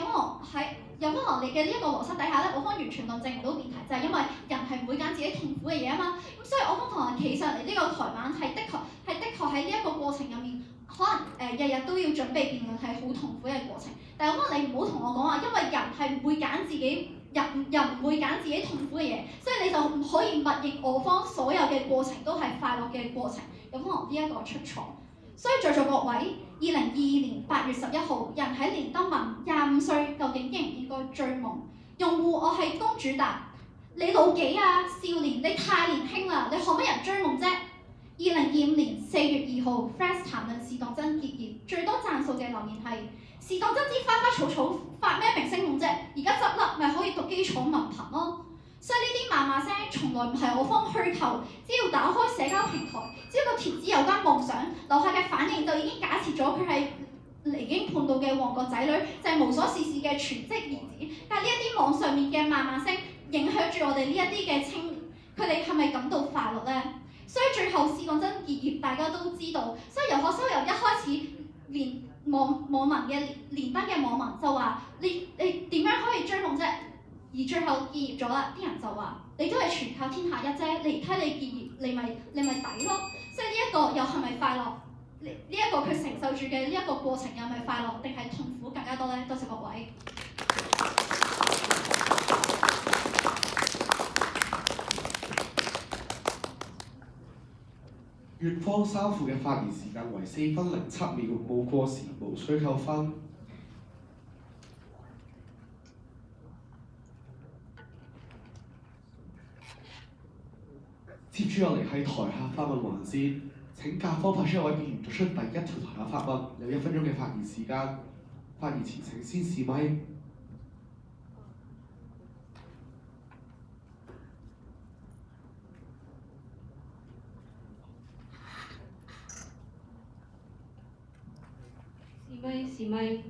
可能你嘅呢一個邏輯底下咧，我方完全論證唔到辯題，就係因為人係唔會揀自己痛苦嘅嘢啊嘛。咁所以我方同人企上嚟呢個台灣係的確喺呢一個過程入面，可能日日都要準備辯論係好痛苦嘅過程。但係可能你唔好同我講話，因為人係唔會揀自己。人唔會揀自己痛苦嘅嘢，所以你就唔可以默認我方所有嘅過程都係快樂嘅過程，有可能呢一個出錯。所以在座各位，2022年8月11號，人喺連登問25歲究竟應唔應該追夢？用戶我係公主答：你老幾啊？少年，你太年輕啦，你學乜人追夢啫？2025年4月2號 ，Flash 談論試當真結業，最多讚數嘅留言係：試當真啲花花草草發咩明星夢啫？而家執笠咪可以讀基礎文憑咯。所以呢啲罵聲從來唔係我方虛構，只要打開社交平台，只要個貼子有關夢想，樓下嘅反應就已經假設咗佢係離經叛道嘅旺角仔女，就係無所事事嘅全職兒子。但係呢一啲網上面嘅罵聲影響住我哋呢一啲嘅佢哋係咪感到快樂咧？所以最後試當真結業，大家都知道。所以遊學收由一開始連網民嘅連登嘅網民就話：你點樣可以追夢啫？而最後結業咗啦，啲人就話：你都係全靠天下一啫，你睇你結業，你咪抵咯。所以呢一個又係咪快樂？一個佢承受住嘅呢一個過程又係咪快樂，定係痛苦更加多呢？多謝各位。乙方三副嘅發言時間為4分07秒，冇過時，無需扣分。接住落嚟係台下發問環節，請甲方派出一位議員作出第一條台下發問，有1分鐘嘅發言時間。發言前請先試咪。試咪。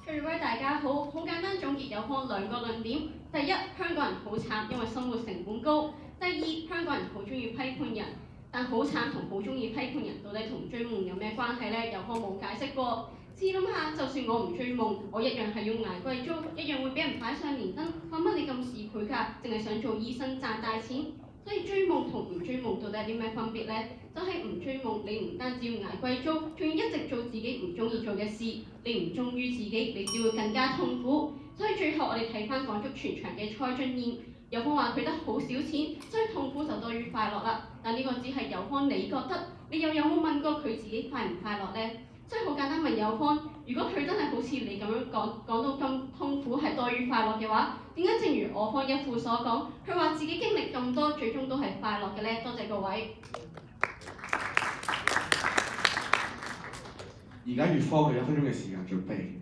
各位大家好，好簡單總結有方2個論點。第一，香港人好慘，因為生活成本高。第二，香港人好中意批判人，但好慘同好中意批判人到底同追夢有咩關係呢？有方冇解釋過。試諗下，就算我唔追夢，我一樣係要捱貴租，一樣會俾人擺上連登。講乜你咁市儈㗎？淨係想做醫生賺大錢。所以追夢同唔追夢到底有啲咩分別呢？就係唔追夢，你唔單止要捱貴租，仲要一直做自己唔中意做嘅事。你唔忠於自己，你只會更加痛苦。所以最後我哋睇翻講足全場嘅蔡俊彥，有方話佢得好少錢，所以痛苦就多於快樂啦。但呢個只係有方你覺得，你又有冇問過佢自己快唔快樂呢？所以好簡單問有方，如果佢真係好似你咁樣講到咁痛苦係多於快樂嘅話，點解正如我方一副所講，佢話自己經歷咁多，最終都係快樂嘅呢？多謝各位。而家乙方有1分鐘嘅時間準備。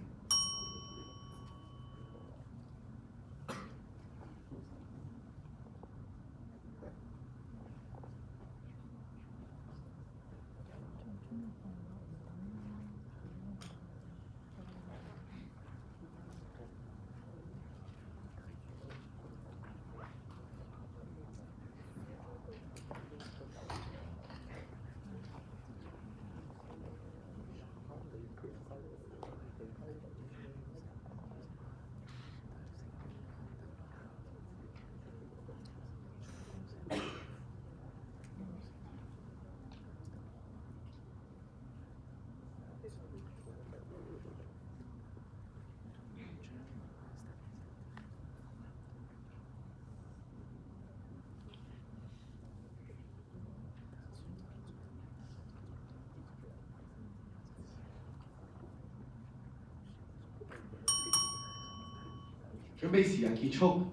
準備時間結束，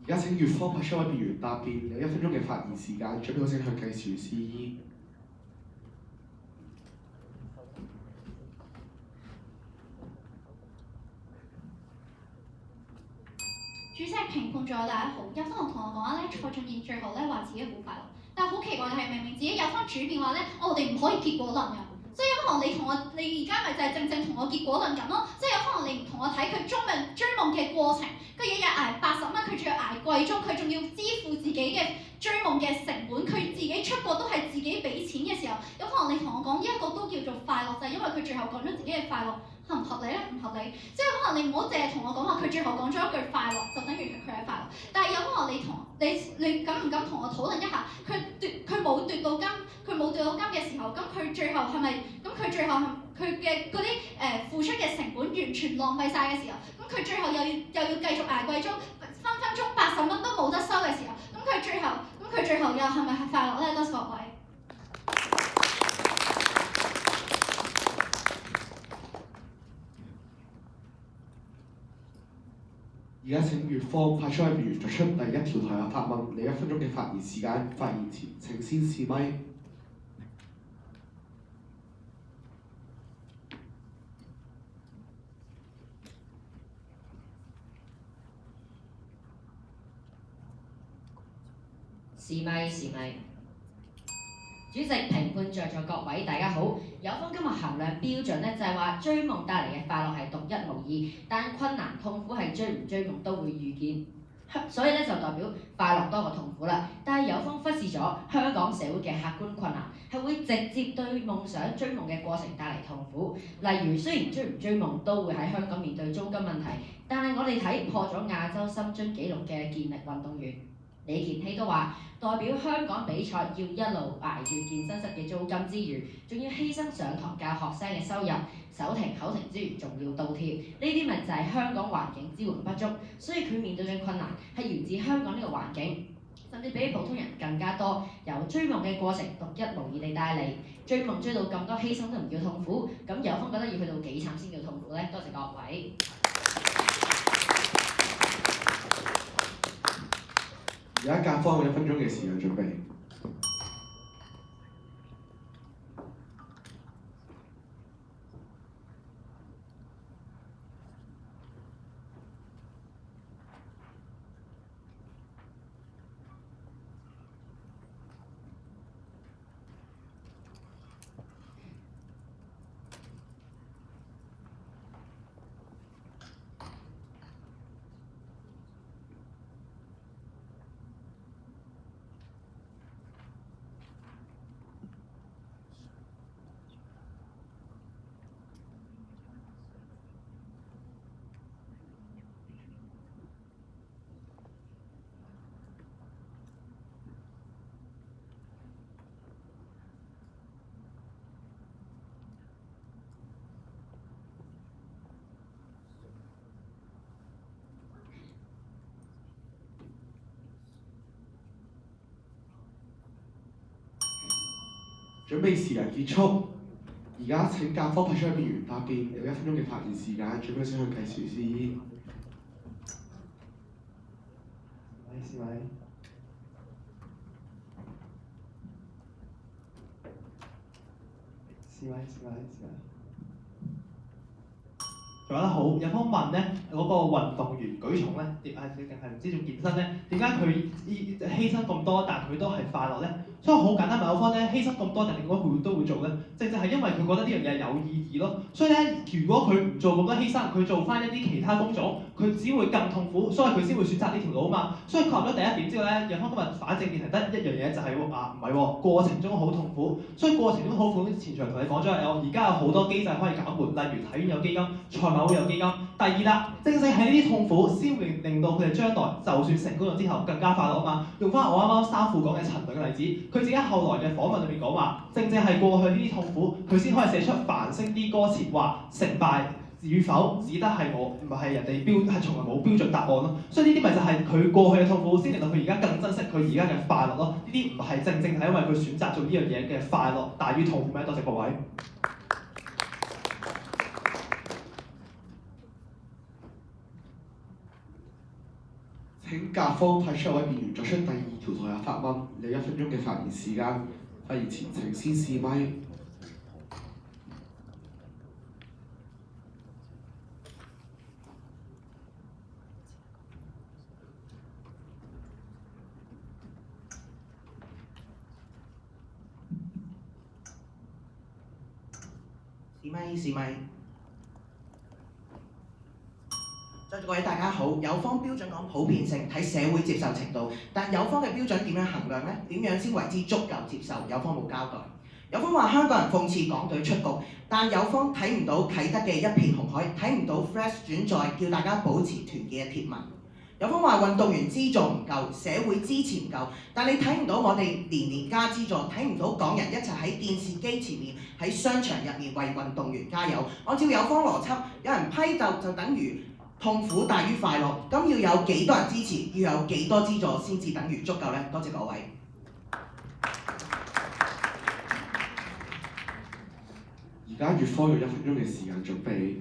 而家請乙方派出一位辯員答辯，有1分鐘嘅發言時間，準備好請向計時員示意。主席評判咗大家好，有方同我講咧，蔡俊彥最後咧話自己好快樂，但係好奇怪嘅係明明自己有方主辯話咧，我哋唔可以結果論㗎。所以有可能你而家咪就係正同我結果論咁咯，即係有可能你唔同我睇佢追夢嘅過程，佢日日捱80蚊，佢仲要捱貴租，佢仲要支付自己嘅追夢嘅成本，佢自己出國都係自己俾錢嘅時候，有可能你同我講呢一個都叫做快樂，就係因為佢最後講咗自己嘅快樂。合唔合理咧？唔合理，即係可能你唔好淨係同我講話，佢最後講咗一句快樂，就等於佢係快樂。但係有可能你敢唔敢同我討論一下？佢冇奪到金，佢冇奪到金嘅時候，咁佢最後係咪？咁佢最後佢嘅嗰啲付出嘅成本完全浪費晒嘅時候，咁佢最後又要繼續捱貴租，分鐘80蚊都冇得收嘅時候，咁佢最後又係咪係快樂咧？多謝各位。而家請乙方派出一位議員作出第1條台下發問，你1分鐘嘅發言時間。發言前請先試咪。試咪。主席、評判在座各位，大家好。有方今日衡量標準咧，就係話追夢帶嚟嘅快樂係獨一無二，但困難痛苦係追唔追夢都會遇見，所以咧就代表快樂多過痛苦啦。但係有方忽視咗香港社會嘅客觀困難，係會直接對夢想追夢嘅過程帶嚟痛苦。例如雖然追唔追夢都會喺香港面對租金問題，但係我哋睇破咗亞洲深蹲紀錄嘅健力運動員李健熙都話，代表香港比賽要一路捱住健身室嘅租金之餘，仲要犧牲上堂教學生嘅收入，手停口停之餘仲要倒貼，呢啲咪就係香港環境支援不足，所以佢面對嘅困難係源自香港呢個環境。甚至比普通人更加多，由追夢嘅過程獨一無二地帶嚟，追夢追到咁多犧牲都唔叫痛苦，咁有風覺得要去到幾慘先叫痛苦呢？多謝各位。而家甲方有1分鐘嘅時間準備。準備時間結束，而家請甲方派出嘅辯員答辯，有1分鐘嘅發言時間。準備先向計時先。試咪？做得好，有方問咧嗰個運動員舉重咧，定係唔知做健身咧？點解佢犧牲咁多，但佢都係快樂咧？所以好簡單問有方咧，犧牲咁多，但點解佢都會做咧？正係因為佢覺得呢樣嘢係有意義咯。所以咧，如果佢唔做咁多犧牲，佢做翻一啲其他工種，佢只會更痛苦，所以佢先會選擇呢條路啊嘛。所以確立咗第一點之後咧，有方今日反正辯題得一樣嘢就係唔係喎，過程中好痛苦。所以過程中好痛苦，前場同你講咗而家有好多機制可以減緩，例如體院有基金，賽馬會有基金。第二啦，正係呢啲痛苦先會令到佢哋將來就算成功咗之後更加快樂啊嘛。用翻我啱啱三副講嘅陳隊嘅例子，佢自己後來嘅訪問裏面講話，正係過去呢啲痛苦，佢先可以寫出繁星啲歌詞話成敗與否只得係我，唔係人哋係從來冇標準答案咯。所以呢啲咪就係佢過去嘅痛苦，先令到佢而家更珍惜佢而家嘅快樂咯。呢啲唔係正係因為佢選擇做呢樣嘢嘅快樂大於痛苦咩？多謝各位。請甲方派出一位辯員作出第2條台下發問，有1分鐘嘅發言時間。發言前請先試咪。試咪。在座各位大家好，有方標準講普遍性，睇社會接受程度，但有方嘅標準點樣衡量呢？點樣先為之足夠接受？有方冇交代。有方話香港人諷刺港隊出局，但有方睇唔到啟德嘅一片紅海，睇唔到 Flash 轉載叫大家保持團結嘅貼文。有方話運動員資助唔夠，社會支持唔夠，但你睇唔到我哋年年加資助，睇唔到港人一齊喺電視機前面、喺商場入面為運動員加油。按照有方邏輯，有人批鬥就等於痛苦大於快樂，咁要有幾多人支持，要有幾多資助先至等於足夠呢？多謝各位。而家乙方有1分鐘嘅時間準備。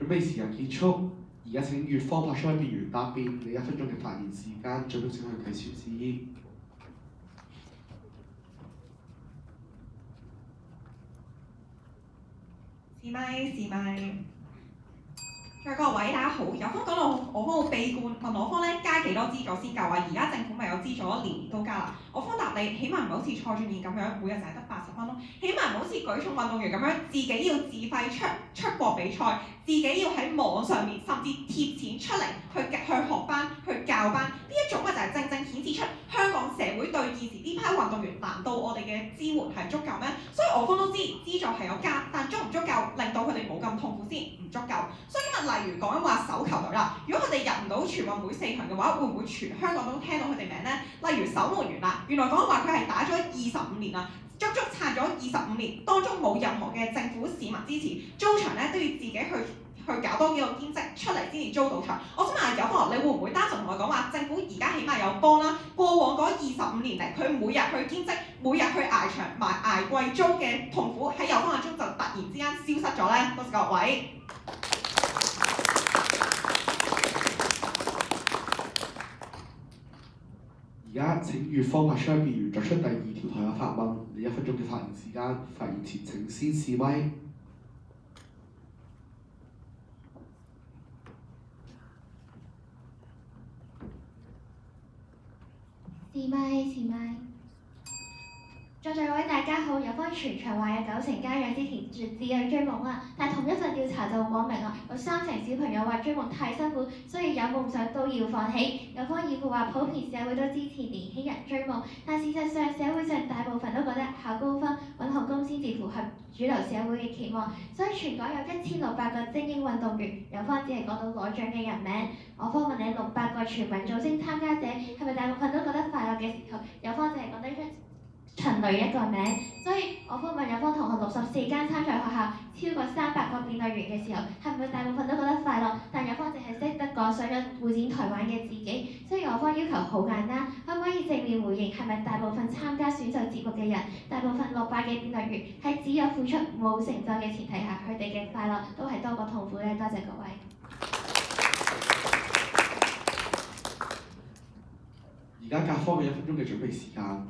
準備時間結束，而家請粵方拍出位辯員答辯，你1分鐘嘅發言時間，準備請向計時師。試咪。在各位大家好，有方講到我方好悲觀，問我方咧加幾多資助先夠啊？而家政府咪有資助，年年都加啦。我方答你，起碼唔係好似蔡俊彥咁樣，每日就係得80蚊咯。起碼唔好似舉重運動員咁樣，自己要自費出國比賽，自己要喺網上面甚至貼錢出嚟去學班、去教班，呢一種咪就係正正顯示出香港社會對現時呢批運動員，難道我哋嘅支援係足夠咩？所以我方都知資助係有加，但足唔足夠令到佢哋冇咁痛苦先唔足夠。所以今日例如講緊話手球隊啦，如果佢哋入唔到全運會4強嘅話，會唔會全香港都聽到佢哋名呢？例如守門員啦，原來講話佢係打咗25年啦，足足撐咗25年，當中冇任何嘅政府市民支持，租場咧都要自己去搞多幾個兼職出嚟先至租到場。我想問下有方，你會唔會單純同我講話政府而家起碼有幫啦？過往嗰25年嚟，佢每日去兼職，每日去捱長捱貴租嘅痛苦，喺有方眼中就突然之間消失咗咧？多謝各位。而家請粵方拍出位辯員作出第2條台嘅發問，你1分鐘嘅發言時間，發言前請先試咪。試咪。在座各位大家好，有方全場話有90%家長支持子女追夢啦，但同一份調查就講明啦，有30%小朋友話追夢太辛苦，所以有夢想都要放棄。有方議員話普遍社會都支持年輕人追夢，但事實上社會上大部分都覺得考高分揾好工先至符合主流社會嘅期望，所以全港有1600個精英運動員，有方只係講到攞獎嘅人名。我方問你600個全民造星參加者係咪大部分都覺得快樂嘅時候，有方只係講得出陳雷一個名，所以我方問有方同學64間參賽學校超過300個辯論員嘅時候，係咪大部分都覺得快樂？但有方淨係識得講上咗會展台灣嘅自己，所以我方要求好簡單，可唔可以正面回應係咪大部分參加選秀節目嘅人，大部分落敗嘅辯論員喺只有付出冇成就嘅前提下，佢哋嘅快樂都係多過痛苦咧？多謝各位。而家甲方嘅1分鐘嘅準備時間。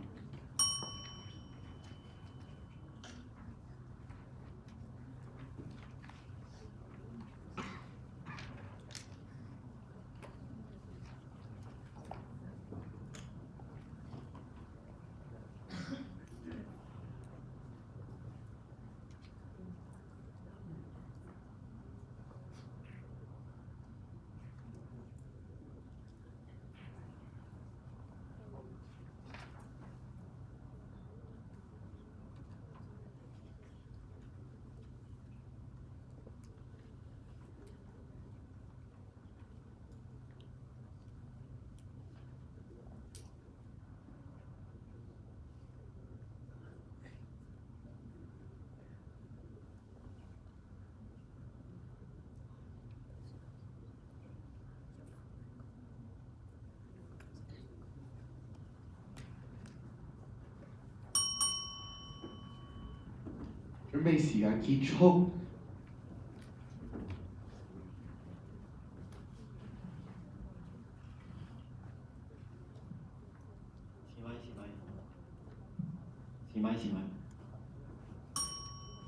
準備時間結束。試咪。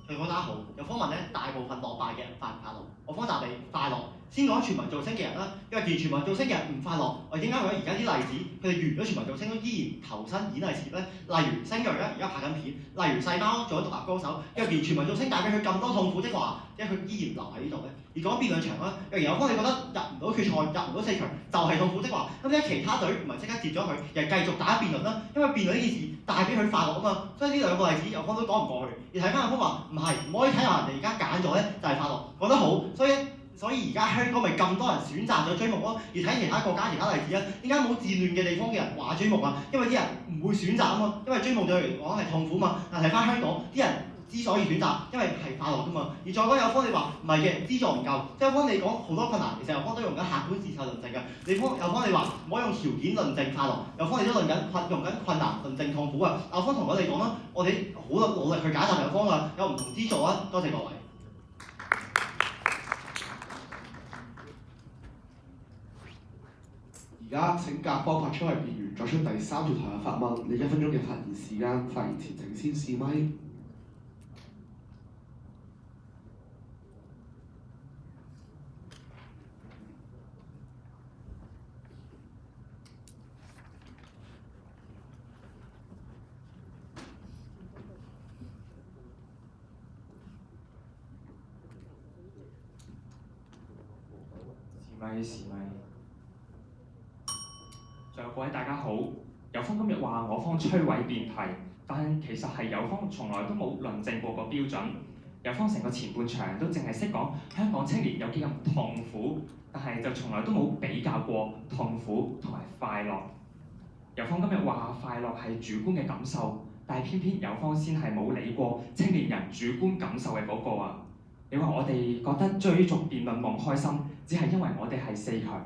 佢講得好，有方問咧，大部分落敗嘅人快唔快樂？我方答你快樂。先講全民造星嘅人啦，因為見全民造星嘅人唔快樂，我點解會有而家啲例子，佢哋完咗全民造星都依然投身演藝事業咧？例如星鋭咧，而家拍緊片；例如細貓做咗獨立歌手。因為見全民造星帶俾佢咁多痛苦的話，因為佢依然留喺呢度咧。而講辯論場啦，若然有方你覺得入唔到決賽、入唔到4強就係痛苦的話，咁點解其他隊唔係即刻接咗佢，而係繼續打辯論啦？因為辯論呢件事帶俾佢快樂啊嘛，所以呢兩個例子有方都講唔過去。而睇翻有方話唔係，唔可以睇下人哋而家揀咗咧就係快樂，講得好，所以而家香港咪咁多人選擇咗追夢咯，而睇其他國家其他例子啊，點解冇自亂嘅地方嘅人話追夢啊？因為啲人唔會選擇啊嘛，因為追夢對佢嚟講係痛苦嘛。但睇翻香港啲人之所以選擇，因為係快樂噶嘛。而再講有方你話唔係嘅，資助唔夠，即係有方你講好多困難，其實有方都用緊客觀事實論證嘅。有方你話唔可以用條件論證快樂，有方你都用緊困難論證痛苦啊。有方同我哋講啦，我哋好努力去解答有方啊，有唔同資助啊，多謝各位。而家請甲方發出為辯員作出第3條台下發問，你1分鐘嘅發言時間，發言前請先試咪。時咪，仲有各位大家好，有方今日話我方摧毀辯題，但其實係有方從來都冇論證過個標準。有方成個前半場都淨係識講香港青年有幾咁痛苦，但係就從來都冇比較過痛苦同埋快樂。有方今日話快樂係主觀嘅感受，但係偏偏有方先係冇理過青年人主觀感受嘅嗰個啊！你話我哋覺得追逐辯論夢開心，只係因為我哋係4強。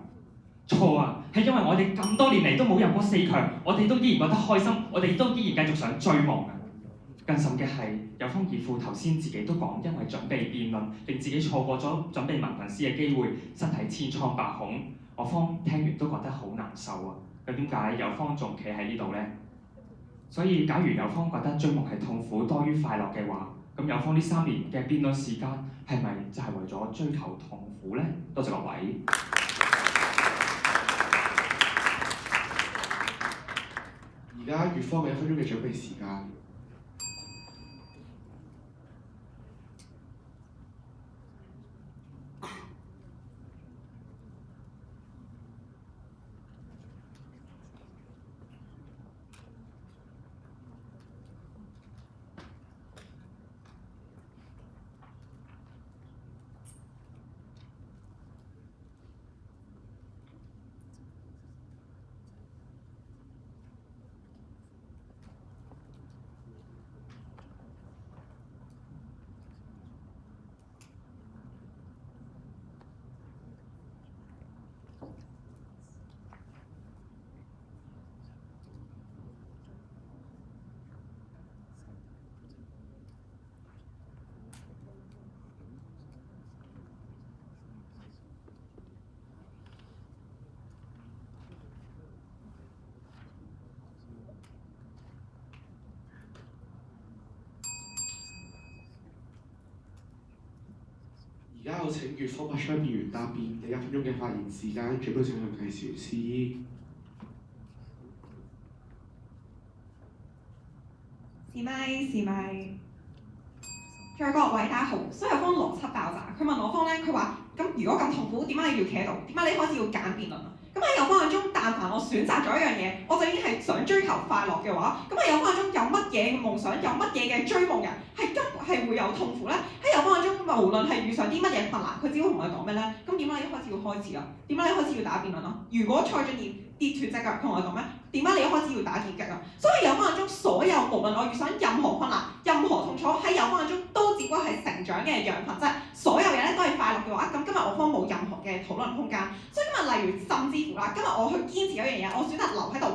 錯啊，係因為我哋咁多年嚟都冇入過4強，我哋都依然覺得開心，我哋都依然繼續想追夢啊！更甚嘅係，有方義父頭先自己都講，因為準備辯論，令自己錯過咗準備文憑試嘅機會，身體千瘡百孔。我方聽完都覺得好難受啊！咁點解有方仲企喺呢度呢？所以假如有方覺得追夢係痛苦多於快樂嘅話，咁有方呢3年嘅辯論時間係咪就係為咗追求痛苦呢？多謝各位。而家乙方嘅1分鐘嘅準備時間。而家有請乙方發出辯員答辯，你1分鐘嘅發言時間，準備請向計時司儀。試咪。在各位大家好，所以有方邏輯爆炸，佢問我方咧，佢話咁如果咁痛苦，點解你要企喺度？點解你開始要揀辯論啊？咁喺有方眼中，但凡我選擇咗一樣嘢，我就已經係想追求快樂嘅話，咁喺有方眼中有乜嘢夢想，有乜嘢嘅追夢人係會有痛苦咧？喺有方眼中，無論係遇上啲乜嘢困難，佢只會同我講咩咧？咁點解你一開始要開始啊？點解你一開始要打辯論啊？如果蔡俊彥跌脫隻腳，佢同我講咩？點解你一開始要打結腳啊？所以有方眼中所有無論我遇上任何困難、任何痛楚，喺有方眼中都只不過係成長嘅養分啫。所有嘢咧都係快樂嘅話，咁今日我方冇任何嘅討論空間。所以今日例如甚至乎啦，今日我去堅持一樣嘢，我選擇留喺度，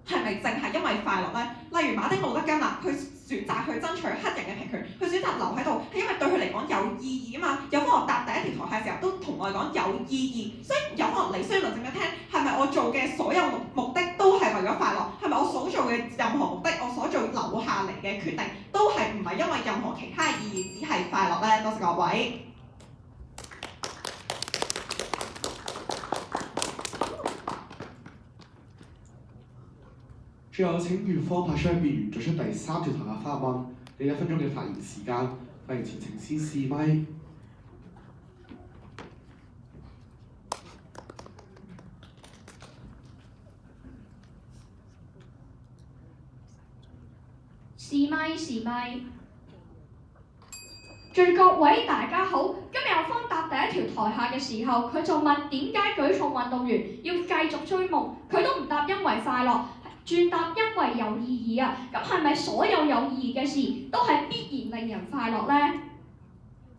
係咪淨係因為快樂咧？例如馬丁路德金啦，佢選擇去爭取黑人嘅平權，佢選擇留喺度，係因為對佢嚟講有意義啊嘛。有方我搭第一條台嘅時候，都同我哋講有意義，所以有方你需要論證俾聽，係咪我做嘅所有目的都係為咗快樂？係咪我所做嘅任何目的，我所做留下嚟嘅決定，都係唔係因為任何其他意義，只係快樂咧？多謝各位。最後請乙方發出辯員作出第3條台下發問，你1分鐘嘅發言時間，發言前請先試咪。試咪。在各位大家好，今日有方答第一條台下嘅時候，佢就問點解舉重運動員要繼續追夢，佢都唔答因為快樂，轉答因為有意義啊！咁係咪所有有意義嘅事都係必然令人快樂呢？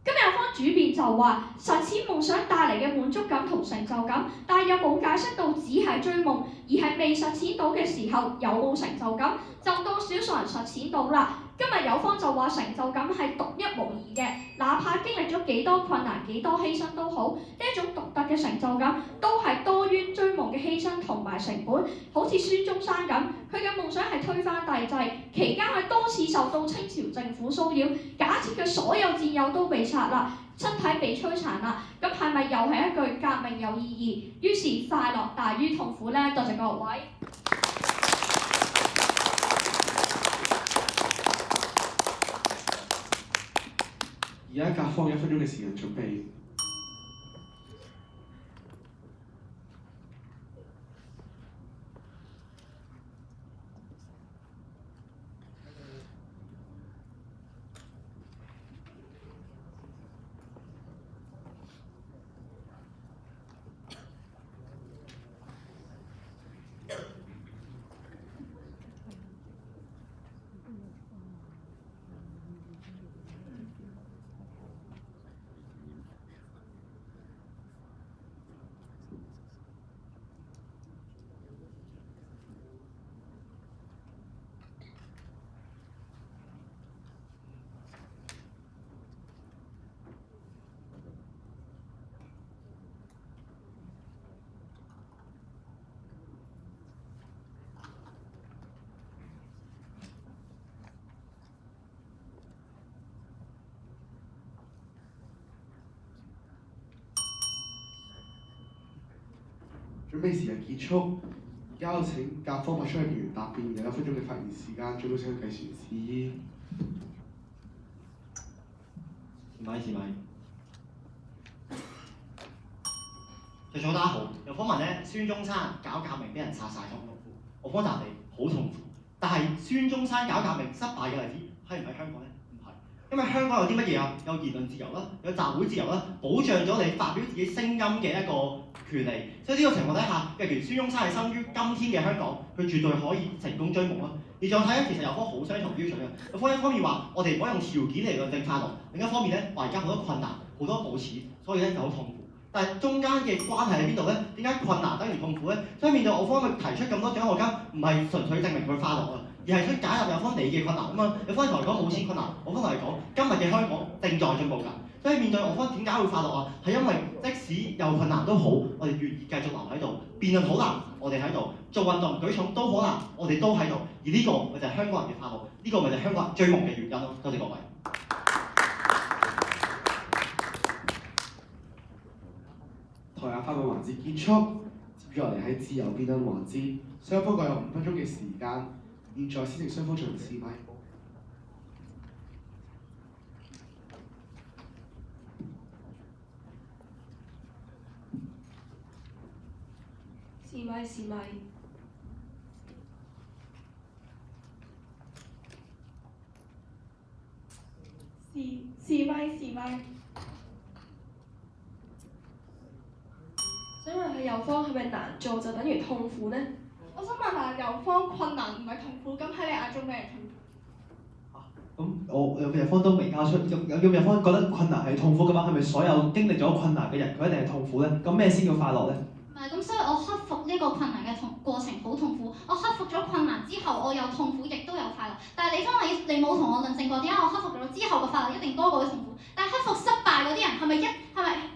今日有方主辯就話實踐夢想帶嚟嘅滿足感同成就感，但係又冇解釋到只係追夢，而係未實踐到嘅時候有冇成就感，就當少數人實踐到啦。今日有方就話成就感係獨一無二嘅，哪怕經歷咗幾多困難、幾多犧牲都好，呢一種獨特嘅成就感都係多於追夢嘅犧牲同埋埋成本。好似孫中山咁，佢嘅夢想係推翻帝制，期間佢多次受到清朝政府騷擾。假設佢所有戰友都被殺啦，身體被摧殘啦，咁係咪又係一句革命有意義？於是快樂大於痛苦呢？多謝各位。而家甲方1分鐘嘅時間準備。準備時間結束，而家有請甲方派出嘅議員答辯，有1分鐘嘅發言時間，最高請計時師。是咪？在座大家好，有訪問咧，孫中山搞革命俾人殺晒痛唔痛苦？我方答你好痛苦。但係孫中山搞革命失敗嘅例子係唔係香港咧？唔係，因為香港有啲乜嘢啊？有言論自由啦，有集會自由啦，保障咗你發表自己聲音嘅一個權利。所以呢個情況底下，譬如孫中山係生於今天嘅香港，佢絕對可以成功追夢啦。而再睇咧，其實有方好雙重標準嘅。有方一方面話我哋唔可以用條件嚟論證快樂，另一方面咧話而家好多困難，好多冇錢，所以咧就好痛苦。但係中間嘅關係喺邊度咧？點解困難等於痛苦咧？所以面對我方佢提出咁多獎學金，唔係純粹證明佢快樂啊，而係想解入有方你嘅困難啊嘛。有方同嚟講冇錢困難，我方同嚟講今日嘅香港正在進步㗎。所以面對我方點解會快樂啊？係因為即使有困難都好，我哋願意繼續留喺度。辯論好難，我哋喺度；做運動舉重都好難，我哋都喺度。而呢個咪就係香港人嘅快樂，呢個咪就係香港人追夢嘅原因咯。多謝各位。台下發問環節結束，接住落嚟係自由辯論環節，雙方各有5分鐘嘅時間。現在先請雙方進行試麥。試麥。試麥。想問係右方係咪難做就等於痛苦呢？我想問下，右方困難唔係痛苦，咁喺你眼中咩係痛苦？咁我有方都未交出，有方覺得困難係痛苦嘅話，係咪所有經歷咗困難嘅人佢一定係痛苦咧？咁咩先叫快樂咧？唔係，咁所以我克服呢個困難嘅過程好痛苦。我克服咗困難之後，我有痛苦，亦都有快樂。但係你方你冇同我論證過點解我克服咗之後嘅快樂一定多過嘅痛苦？但係克服失敗嗰啲人係咪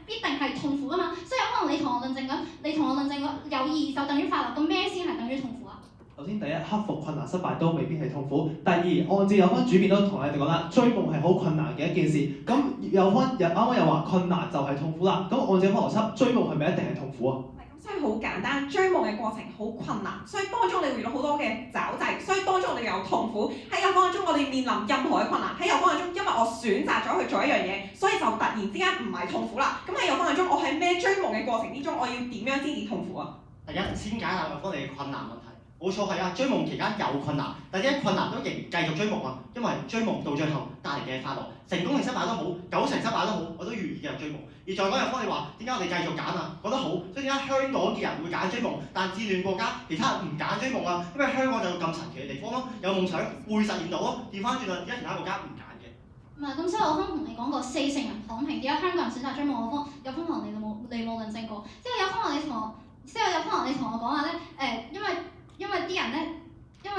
必定係痛苦㗎嘛？所以有可能你同我論證緊，你同我論證有意義就等於快樂，咁咩先係等於痛苦啊？首先第一，克服困難失敗都未必係痛苦。第二，按照有方主辯都同你哋講啦，追夢係好困難嘅一件事。咁有方啱啱又話困難就係痛苦啦。咁按照方邏輯，追夢係咪一定係痛苦啊？所以好簡單，追夢嘅過程好困難，所以當中你會遇到好多嘅爪掣，所以當中我哋有痛苦。喺右方中，我哋面臨任何嘅困難；喺右方中，因為我選擇咗去做一樣嘢，所以就突然之間唔係痛苦啦。咁喺右方中，我喺咩追夢嘅過程之中，我要點樣先至痛苦啊？第一，先解答右方你嘅困難問題。冇錯係啊，追夢期間有困難，但係啲困難都仍然繼續追夢啊，因為追夢到最後帶嚟嘅快樂，成功定失敗都好，9成失敗都好，我都願意繼續追夢。而再講右方你話點解我哋繼續揀啊？覺得好，所以點解香港嘅人會揀追夢，但戰亂國家其他人唔揀追夢啊？因為香港就有咁神奇嘅地方咯，有夢想會實現到咯。調翻轉啦，而家其他國家唔揀嘅。唔係，咁所以我方同你講過4成人躺平，點解香港人選擇追夢？我方有方同你冇論證過。之後有方你同我講話咧，因為啲人咧，因為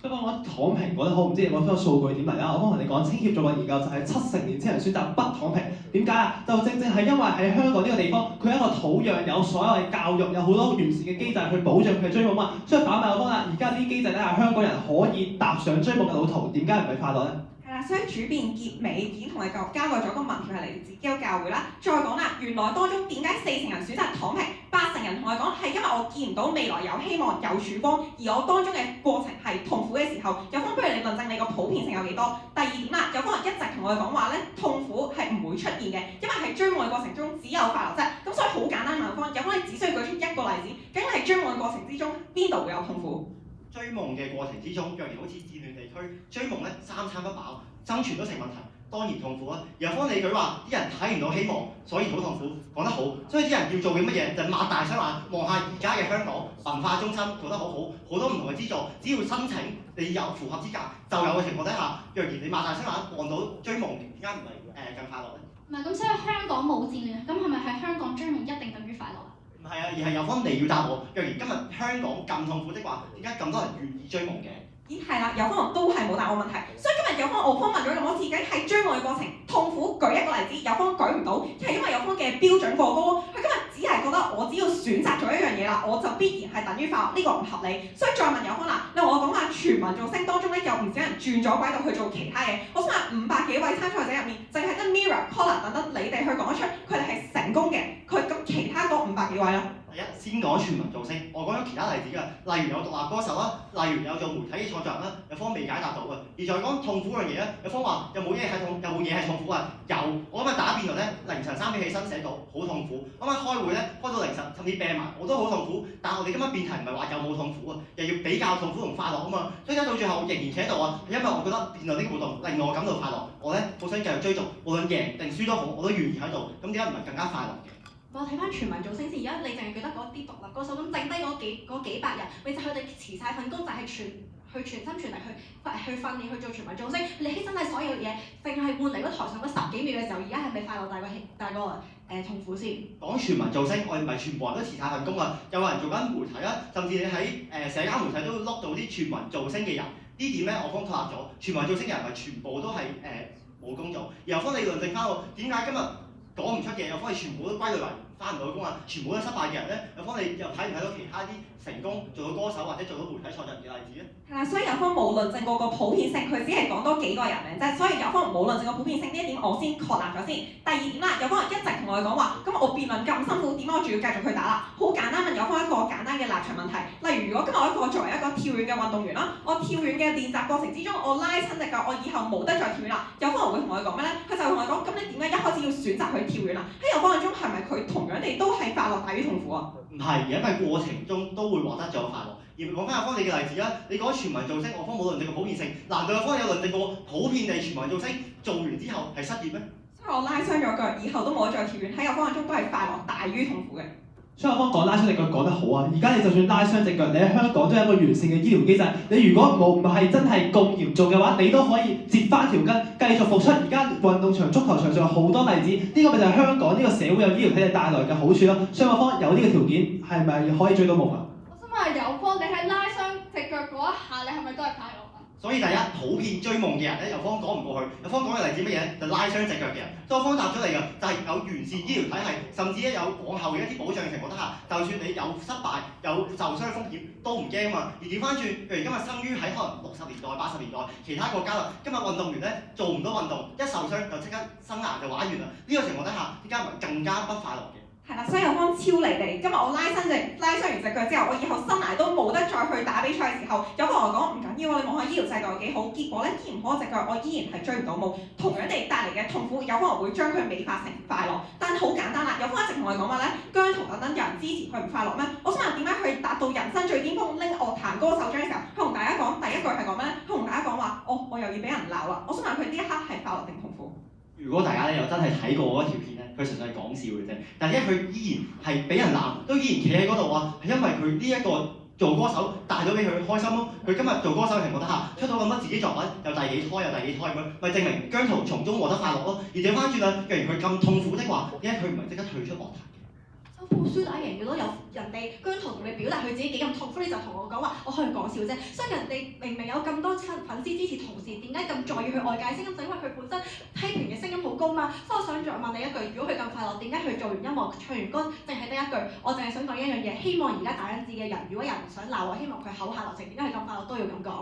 不過講躺平講得好，唔知你嗰個數據點嚟啦？我幫同你講，青協做過研究就係70%年青人選擇不躺平，點解啊？就正正係因為喺香港呢個地方，佢係一個土壤，有所有嘅教育，有好多完善嘅機制去保障佢嘅追夢啊。所以反問我方啦，而家啲機制底下，香港人可以踏上追夢嘅路途，點解唔係快樂咧？係啦，所以主辯結尾已經同你交代咗個民調係嚟自基督教會啦。再講啦，原來當中點解40%人選擇躺平，80%人同我講係因為我見唔到未來有希望有曙光，而我當中嘅過程係痛苦嘅時候，有方不如你論證你個普遍性有幾多？第二點啦，有方人一直同我哋講話咧，痛苦係唔會出現嘅，因為喺追夢嘅過程中只有快樂啫。咁所以好簡單，有方你只需要舉出一個例子，究竟係追夢嘅過程之中邊度會有痛苦？追夢嘅過程之中，若然好似戰亂地區，追夢咧三餐不飽，生存都成問題，當然痛苦啊！然後方你舉話啲人睇唔到希望，所以好痛苦，講得好。所以啲人要做嘅乜嘢就擘大雙眼望下而家嘅香港文化中心做得好好，好多唔同嘅資助，只要申請你有符合資格就有嘅情況底下，若然你擘大雙眼望到追夢，點解唔係更快樂咧？唔係咁，所以香港冇戰亂，咁係咪喺香港追夢一定等於快樂啊？唔係啊，而係有方你要答我。若然今日香港咁痛苦的話，點解咁多人願意追夢嘅？咦係啦，有方都係冇答我問題，所以今日有方我方問咗咁多次，究竟係追夢嘅過程痛苦，舉一個例子，有方舉唔到，係因為有方嘅標準過高，佢今日只係覺得我只要選擇咗一樣嘢啦，我就必然係等於快樂，呢個唔合理。所以再問有方啦，你同我講話全民造星當中咧有唔少人轉咗軌道去做其他嘢，我想問500幾位參賽者入面，淨係得 Mirror、Collar 等等你哋去講得出佢哋係成功嘅，佢咁其他嗰500幾位啦。第一，先講全民造星，我講咗其他例子㗎，例如有獨立歌手啦，例如有做媒體嘅創作人啦，有方未解答到嘅。而再講痛苦嗰樣嘢咧，有方話有冇嘢係痛苦啊？有，我今日打辯論咧，凌晨3點起身寫稿，好痛苦。今日開會咧，開到凌晨甚至病埋，我都好痛苦。但係我哋今日辯題唔係話有冇痛苦啊，又要比較痛苦同快樂啊嘛。所以到最後仍然企喺度啊，因為我覺得辯論呢個活動令我感到快樂，我咧好想繼續追逐，無論贏定輸都好，我都願意喺度。咁點解唔係更加快樂嘅？我睇翻全民造星先，而家你淨係記得嗰啲獨立歌手，咁剩低嗰幾百人，咪就佢哋辭晒份工，就係全心全力去訓練去做全民造星，你犧牲晒所有嘢，淨係換嚟嗰台上嗰10幾秒嘅時候，而家係咪快樂大過痛苦先？講全民造星，我哋唔係全部人都辭晒份工啊，有人做緊媒體啦，甚至你喺社交媒體都碌到啲全民造星嘅人，呢點咧我方確立咗，全民造星嘅人唔係全部都係冇工做，然後方你論證翻我點解今日講唔出嘅，有方你全部都歸類為翻唔到工啊，全部都失敗嘅人咧，有方你又睇唔睇到其他啲成功做到歌手或者做到媒體創作人嘅例子咧？係啦，所以有方冇論證過個普遍性，佢只係講多幾個人名啫。所以有方冇論證過普遍性呢一點，我先確立咗先。第二點啦，有方一直同我哋講話，咁我辯論咁辛苦，點解我仲要繼續去打啦？好簡單問有方一個簡單嘅立場問題，例如如果今日我一個作為一個跳遠嘅運動員啦，我跳遠嘅練習過程之中，我拉親隻腳，我以後冇得再跳遠啦。有方人會同我哋講咩咧？佢就同我哋講，咁你點解一開始要選擇去跳遠啦？喺有方眼中係咪佢同樣地都係快樂大於痛苦啊？唔係，因為過程中都會獲得咗快樂。而講翻阿方你嘅例子啦，你講全民造星，我方冇論證過普遍性，難道阿方有論證過普遍地全民造星做完之後係失業咩？所以我拉傷咗腳，以後都冇得再跳遠，喺有方眼中都係快樂大於痛苦嘅。所以我方講拉傷隻腳講得好啊！而家你就算拉傷隻腳，你喺香港都有一個完善嘅醫療機制。你如果唔係真係咁嚴重嘅話，你都可以折翻條筋，繼續復出。而家運動場、足球場上有好多例子，呢個咪就係香港呢個社會有醫療體系帶來嘅好處咯。所以我方有呢個條件，係咪可以追到夢啊？我想問有方，你喺拉傷隻腳嗰一下，你係咪都係快樂啊？所以第一，普遍追夢嘅人咧，有方講唔過去。有方講嘅例子乜嘢？就拉傷隻腳嘅人。所以我方答咗你㗎，就係有完善醫療體系，甚至咧有往後嘅一啲保障嘅情況底下，就算你有失敗、有受傷風險，都唔驚啊嘛。而調翻轉，譬如今日生於喺可能60年代、80年代其他國家啦，今日運動員咧做唔到運動，一受傷就即刻生涯就玩完啦。呢個情況底下，點解唔係更加不快樂嘅？係啦，所以有方超離地。今日我拉傷完隻腳之後，我以後生涯都冇得再去打比賽嘅時候，有方同我講唔緊要啊，你望下醫療制度有幾好。結果咧醫唔好隻腳，我依然係追唔到夢。同樣地帶嚟嘅痛苦，有方會將佢美化成快樂。但好簡單啦，有方一直同我哋講話咧，姜濤等等有人支持佢唔快樂咩？我想問點解佢達到人生最巔峰拎樂壇歌手獎嘅時候，佢同大家講第一句係講咩咧？佢同大家講話，我又要俾人鬧啦。我想問佢呢一刻係快樂定痛苦？如果大家咧又真係睇過嗰條片咧，佢純粹係講笑嘅啫。但係因為佢依然係俾人鬧，都依然企喺嗰度啊，係因為佢呢一個做歌手帶咗俾佢開心咯。佢今日做歌手嘅情況底下，出到咁多自己作品，又第幾胎咁樣，咪證明姜濤從中獲得快樂咯。而調翻轉啦，既然佢咁痛苦的話，點解佢唔係即刻退出樂壇？收副書打贏嘅咯，有人哋姜濤同佢你表達佢自己幾咁痛苦，你就同我講話，我可以講笑啫。所以人哋明明有咁多粉絲支持，同時點解咁在意佢外界聲音？就因為佢本身批評嘅聲音好高嘛。所以我想再問你一句，如果佢咁快樂，點解佢做完音樂唱完歌，淨係得一句？我淨係想講一樣嘢，希望而家打緊字嘅人，如果有人想鬧我，希望佢口下留情，點解佢咁快樂都要咁講？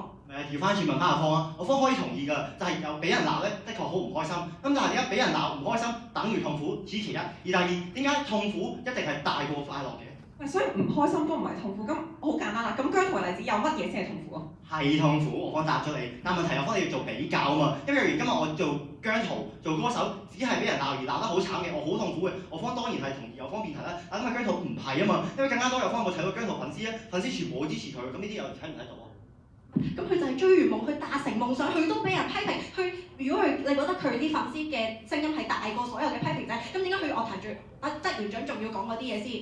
調翻轉問翻阿方啊，我方可以同意㗎，就係有俾人鬧咧，的確好唔開心。咁但係點解俾人鬧唔開心等於痛苦？此其一。而第二，點解痛苦一定係大過快樂嘅？所以唔開心都唔係痛苦，咁好簡單啦。咁姜濤嘅例子有乜嘢先係痛苦啊？係痛苦，我方答咗你。但問題我方你要做比較啊嘛，因為如今日我做姜濤做歌手，只係俾人鬧而鬧得好慘嘅，我好痛苦嘅。我方當然係同意有方辯題啦。但因為姜濤唔係啊嘛，因為更加多有方有冇睇到姜濤粉絲咧，粉絲全部支持佢，咁呢啲又睇唔睇到啊？咁佢就係追完夢，去達成夢想，佢都俾人批評。如果你覺得佢啲粉絲嘅聲音係大過所有嘅批評者，咁點解佢樂壇最得完獎仲要講嗰啲嘢先？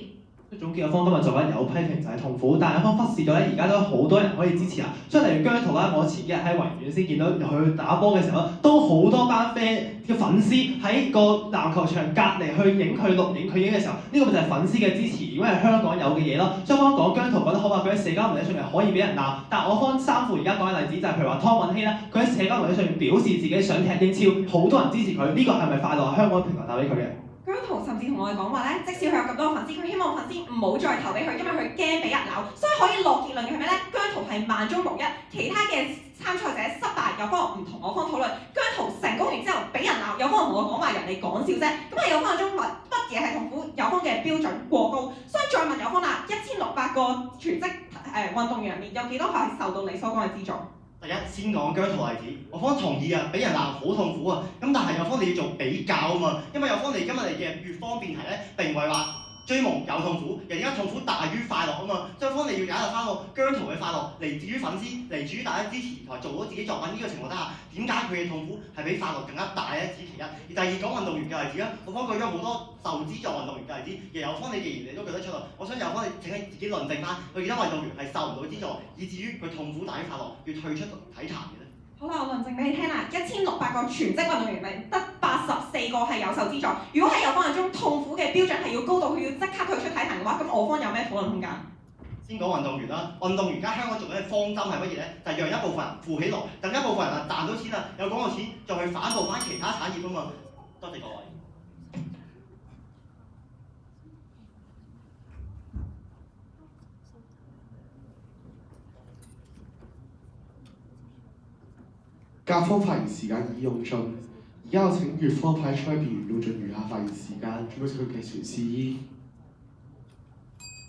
總結有方今日就話有批評就係痛苦，但係有方忽視咗咧，而家都好多人可以支持啊。所以例如姜濤啦，我前幾日喺維園先見到佢打波嘅時候，都好多班 friend 嘅粉絲喺個籃球場隔離去影佢錄影佢影嘅時候，呢個咪就係粉絲嘅支持，如果係香港有嘅嘢咯。所以我講姜濤講得好話，佢喺社交媒體上面可以俾人鬧，但我方三父而家講嘅例子就係譬如話湯允熙咧，佢喺社交媒體上面表示自己想踢英超，好多人支持佢，呢個係咪快樂？香港平台帶俾佢嘅？姜濤甚至同我哋講話咧，即使佢有咁多粉絲，佢希望粉絲唔好再投俾佢，因為佢驚俾人鬧。所以可以落結論嘅係咩咧？姜濤係萬中無一，其他嘅參賽者失敗，有方唔同我方討論。姜濤成功完之後俾人鬧，有方同我講話人哋講笑啫。咁係有方嘅中問乜嘢係痛苦？有方嘅標準過高。所以再問有方啦，1600個全職運動員入面，有幾多個係受到你所講嘅資助？第一，先講姜濤例子，我方同意啊，俾人鬧好痛苦啊。咁但係有方你要做比較啊嘛，因為有方你今日嚟嘅乙方辯題咧，並唔係話追夢有痛苦，而家痛苦大於快樂啊嘛。所以方你要解答翻個姜濤嘅快樂嚟自於粉絲，嚟自於大家支持同埋做咗自己作品呢個情況底下，點解佢嘅痛苦係比快樂更加大咧？此其一。而第二講運動員嘅例子啦，我方舉咗好多受資助運動員嘅例子，而有方你既然你都舉得出啦，我想有方你請你自己論證翻，佢其他運動員係受唔到資助，以至於佢痛苦大於快樂，要退出體壇嘅咧。好啦，我論證俾你聽啦，1600個全職運動員咪得84個係有受資助。如果喺有方眼中痛苦嘅標準係要高到佢要即刻退出體壇嘅話，咁我方有咩討論空間？先講運動員啦，運動員而家香港做緊嘅方針係乜嘢咧？就係讓一部分人富起來，等一部分人啊賺到錢啦，有講到錢，再去反哺翻其他產業啊嘛。多謝各位。甲方發言時間已用盡，而家我請乙方派出嘅辯員用盡餘下發言時間，準備佢嘅傳示意。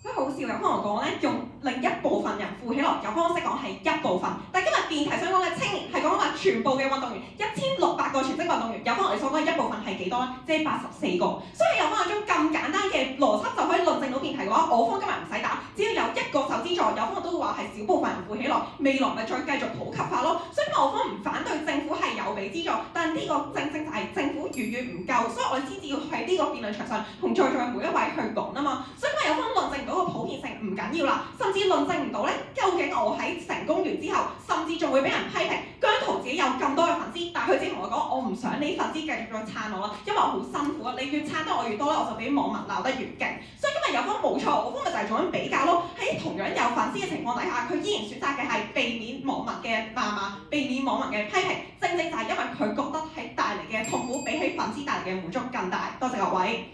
所以好笑，有方同講咧，用另一部分人富起來，有方識講係一部分。但係今日辯題想講嘅青年係講話全部嘅運動員，1600個全職運動員，有方我哋所講嘅一部分係幾多咧？即係84個。所以有方眼中咁簡單嘅邏輯就可以論證到辯題嘅話，我方今日唔使打，只要有一個受資助，有方都會話係少部分人富起來，未來咪再繼續普及化咯。所以我方唔反對政府係有俾資助，但呢個正正就係政府遠遠唔夠，所以我哋先至要喺呢個辯論場上同在座嘅每一位去講啊嘛。所以今日有方論證唔到個普遍性唔緊要啦，甚至論證唔到咧，究竟我喺成功完之後，甚至仲會俾人批評。姜濤自己有咁多嘅粉絲，但係佢自己同我講，我唔想你粉絲繼續再撐我啦，因為我好辛苦啊，你越撐得我越多咧，我就俾網民鬧得越勁。所以今日有方冇錯，我方咪就係做緊比較咯。喺同樣有粉絲嘅情況底下，佢依然選擇嘅係避免網民嘅罵罵，避免網民嘅批評，正正就係因為佢覺得喺帶嚟嘅痛苦比起粉絲帶嚟嘅滿足更大。多謝各位。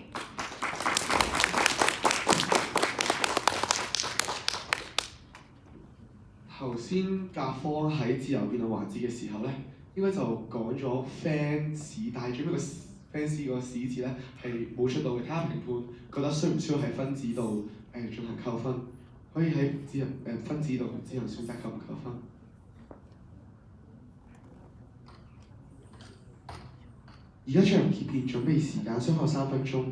頭先甲方喺自由辯論環節嘅時候咧，應該就講咗 fans， 但係最尾個 fans 個史字咧係冇出到嘅。睇下評判覺得需唔需要喺分子度進行扣分，可以喺分子度自行選擇扣唔扣分。而家進行結辯準備時間，相後3分鐘。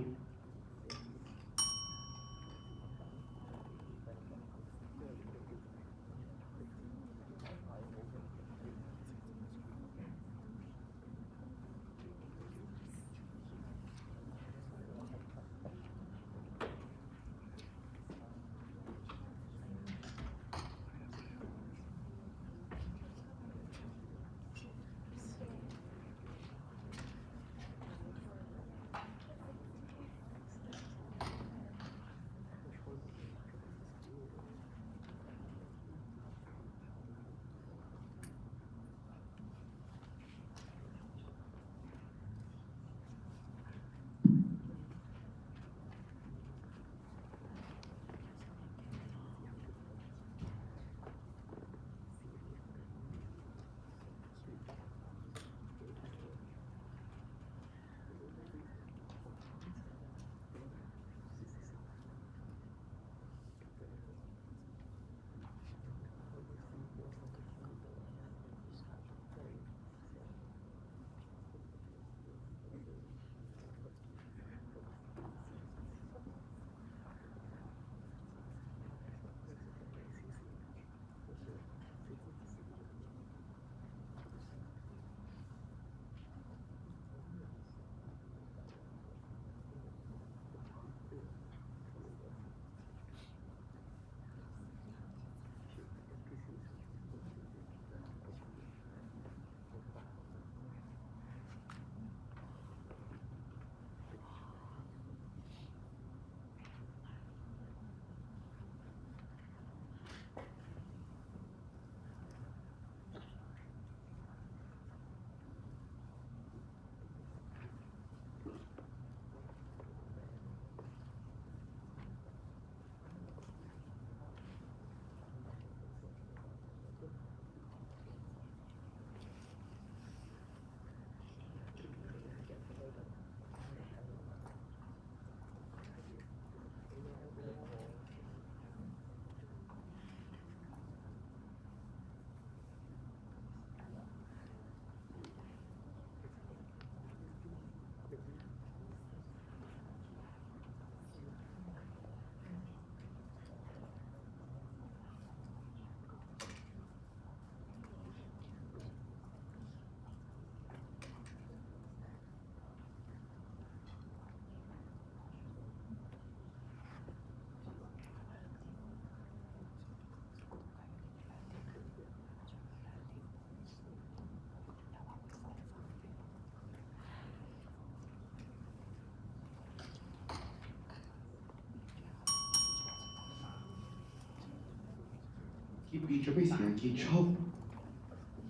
結辯準備時間結束，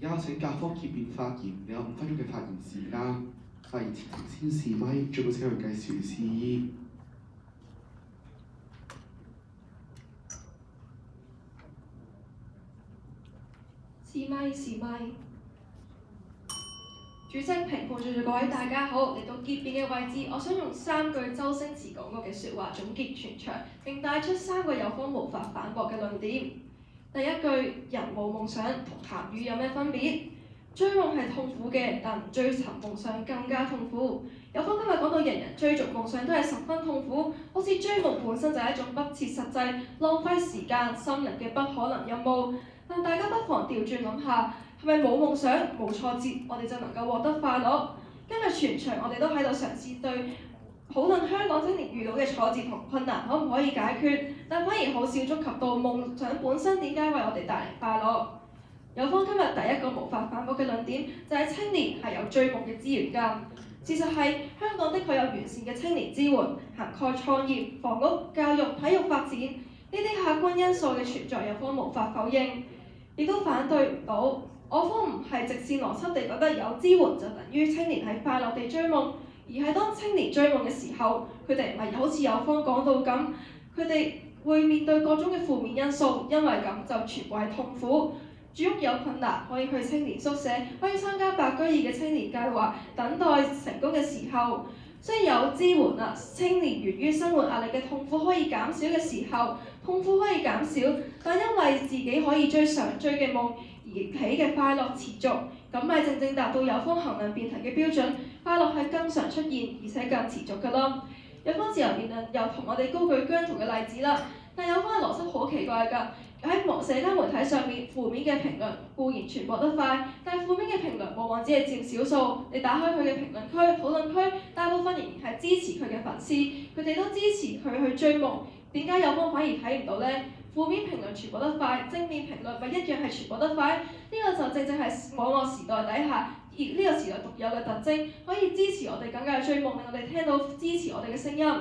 而家有請甲方結辯發言，你有5分鐘嘅發言時間。發言前請先試咪，最後請佢介紹事宜。試咪試咪。主席、評判在座各位大家好，嚟到結辯嘅位置，我想用3句周星馳講過嘅説話總結全場，並帶出3個有方無法反駁嘅論點。第一句，人冇夢想同鹹魚有咩分別？追夢係痛苦嘅，但唔追尋夢想更加痛苦。有方今日講到人人追逐夢想都係十分痛苦，好似追夢本身就係一種不切實際、浪費時間、心力嘅不可能任務。但大家不妨調轉諗下，係咪冇夢想、冇挫折，我哋就能夠獲得快樂？今日全場我哋都喺度嘗試對討論香港青年遇到嘅挫折同困難可唔可以解決，但反而好少觸及到夢想本身點解為我哋帶嚟快樂。有方今日第一個無法反駁嘅論點就係青年係有追夢嘅資源㗎。事實係香港的確有完善嘅青年支援，涵蓋創業、房屋、教育、體育發展呢啲客觀因素嘅存在，有方無法否認，亦都反對唔到。我方唔係直線邏輯地覺得有支援就等於青年係快樂地追夢，而係當青年追夢嘅時候，佢哋唔係好似有方講到咁，佢哋會面對各種嘅負面因素，因為咁就全部係痛苦。住屋有困難，可以去青年宿舍，可以參加白居易嘅青年計劃，等待成功嘅時候，雖然有支援啦，青年源於生活壓力嘅痛苦可以減少嘅時候，痛苦可以減少，但因為自己可以追想追嘅夢而起嘅快樂持續，咁咪正正達到有方衡量辯題嘅標準，快樂係更常出現而且更持續㗎咯。有方自由辯論又同我哋高舉姜濤嘅例子啦，但有方嘅邏輯好奇怪㗎。喺社交媒體上面，負面嘅評論固然傳播得快，但係負面嘅評論往往只係佔少數。你打開佢嘅評論區、討論區，大部分仍然係支持佢嘅粉絲，佢哋都支持佢去追夢。點解有方反而睇唔到呢？負面評論傳播得快，正面評論咪一樣係傳播得快？呢個就正正係網絡時代底下，而呢個時代獨有嘅特徵，可以支持我哋更加去追夢，令我哋聽到支持我哋嘅聲音。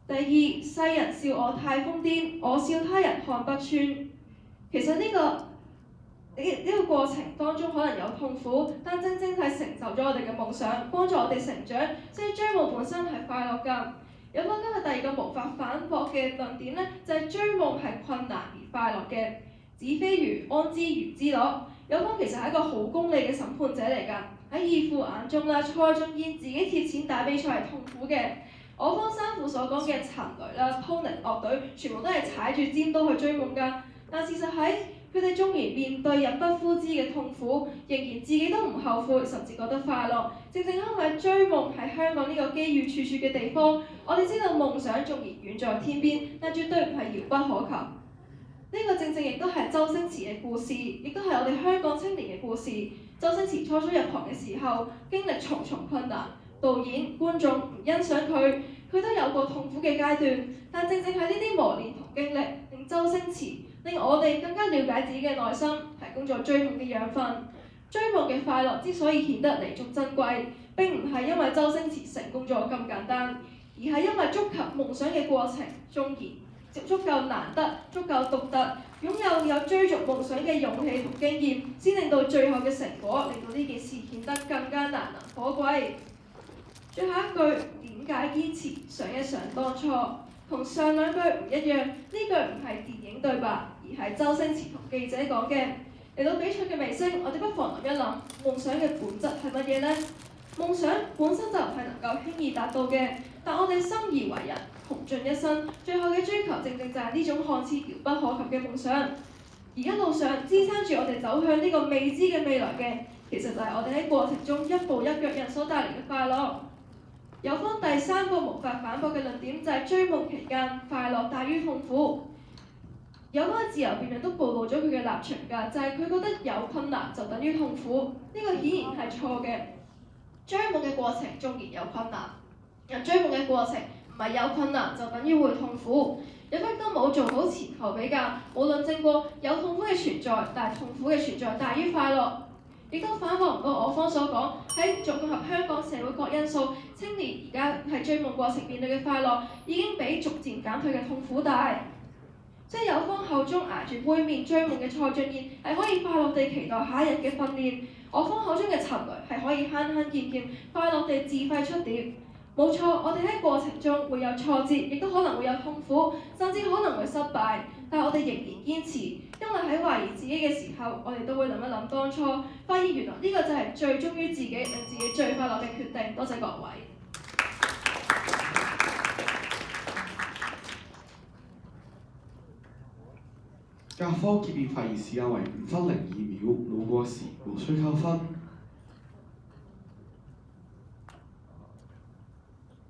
第二，世人笑我太瘋癲，我笑他人看不穿。其實呢個過程當中可能有痛苦，但正正係成就咗我哋嘅夢想，幫助我哋成長。所以追夢本身係快樂㗎。有方今日第二個無法反駁嘅論點呢，就係追夢係困難而快樂嘅。子非魚，安知魚之樂？有方其實係一個好功利嘅審判者嚟㗎。喺義父眼中啦，蔡俊彥自己貼錢打比賽係痛苦嘅。我方三父所講嘅陳雷啦、Tony 樂隊，全部都係踩住尖刀去追夢㗎。但事實係，佢哋縱然面對入不敷支嘅痛苦，仍然自己都唔後悔，甚至覺得快樂。正正因為追夢喺香港呢個機遇處處嘅地方，我哋知道夢想縱然遠在天邊，但絕對唔係遙不可及。呢個正正亦都係周星馳嘅故事，亦都係我哋香港青年嘅故事。周星馳初初入行嘅時候，經歷重重困難。導演、觀眾唔欣賞佢，佢都有過痛苦嘅階段。但正正係呢啲磨練同經歷，令周星馳令我哋更加了解自己嘅內心，提供咗追夢嘅養分。追夢嘅快樂之所以顯得彌足珍貴，並唔係因為周星馳成功咗咁簡單，而係因為觸及夢想嘅過程縱然足夠難得、足夠獨特，擁有追逐夢想嘅勇氣同經驗，先令到最後嘅成果，令到呢件事顯得更加難能可貴。最後一句，點解堅持？想一想當初，同上兩句唔一樣。呢句唔係電影對白，而係周星馳同記者講嘅。嚟到比賽嘅尾聲，我哋不妨諗一諗，夢想嘅本質係乜嘢呢？夢想本身就唔係能夠輕易達到嘅，但我哋生而為人，窮盡一生，最後嘅追求正正就係呢種看似遙不可及嘅夢想。而一路上支撐住我哋走向呢個未知嘅未來嘅，其實就係我哋喺過程中一步一腳印所帶嚟嘅快樂。有方第3個無法反駁嘅論點就係追夢期間快樂大於痛苦。有方嘅自由辯論都暴露咗佢嘅立場㗎，就係佢覺得有困難就等於痛苦，呢個顯然係錯嘅。追夢嘅過程縱然有困難，但追夢嘅過程唔係有困難就等於會痛苦。有方都冇做好前後比較，冇論證過有痛苦嘅存在，但係痛苦嘅存在大於快樂。亦都反駁唔到我方所講，喺綜合香港社會各因素，青年而家係追夢過程面對嘅快樂，已經比逐漸減退嘅痛苦大。即係有方口中捱住杯麵追夢嘅蔡俊彥係可以快樂地期待下一日嘅訓練，我方口中嘅陳雷係可以慳慳儉儉快樂地自費出碟。冇錯，我哋喺過程中會有挫折，亦都可能會有痛苦，甚至可能會失敗，但係我哋仍然堅持，因為喺懷疑自己嘅時候，我哋都會諗一諗當初，發現原來呢個就係最忠於自己，令自己最快樂嘅決定。多謝各位。甲科結辯發言時間為5分02秒，路過時無需扣分。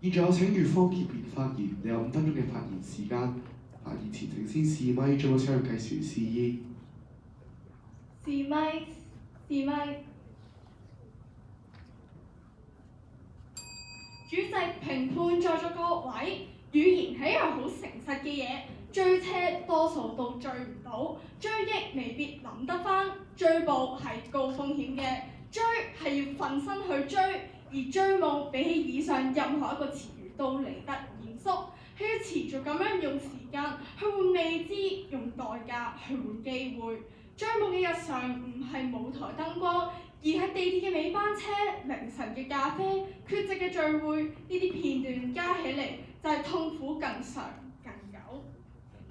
現在有請乙方結辯發言，你有5分鐘嘅發言時間。發言前請先試咪，最後請佢計時示意。試咪，試咪。主席、評判在座各位，語言係一樣好誠實嘅嘢，追車多數都追唔到，追憶未必諗得返，追捕係高風險嘅，追係要奮身去追，而追夢比起以上任何一個詞語都嚟得嚴肅，係要持續咁樣用時間去換未知，用代價去換機會。追夢嘅日常唔係舞台燈光，而係地鐵嘅尾班車、凌晨嘅咖啡、缺席嘅聚會，呢啲片段加起嚟就係痛苦更長更久。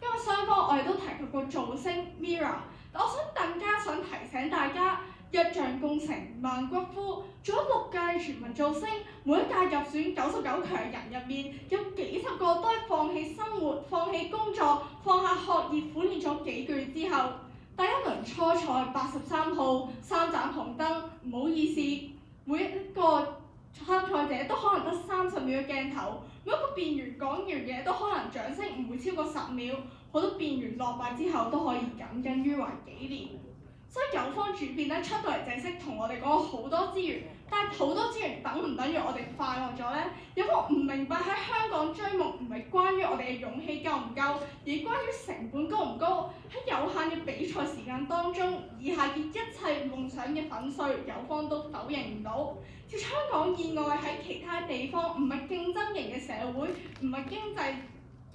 因為雙方我哋都提及過造星 Mirror， 但我更加想提醒大家，一將功成萬骨枯，做咗6屆全民造星，每一屆入選99強人入面，有幾十個都係放棄生活、放棄工作、放下學業苦練咗幾個月之後，第一輪初賽83號3盞紅燈，唔好意思，每一個參賽者都可能得30秒嘅鏡頭，每一個辯員講完嘢都可能掌聲唔會超過10秒，好多辯員落敗之後都可以耿耿於懷幾年。所以有方主辯咧出到嚟淨係識同我哋講好多資源，但係好多資源等唔等於我哋快樂咗咧？有方唔明白喺香港追夢唔係關於我哋嘅勇氣夠唔夠，而關於成本高唔高。喺有限嘅比賽時間當中，以下嘅一切夢想嘅粉碎，有方都否認唔到。似香港以外喺其他地方，唔係競爭型嘅社會，唔係經濟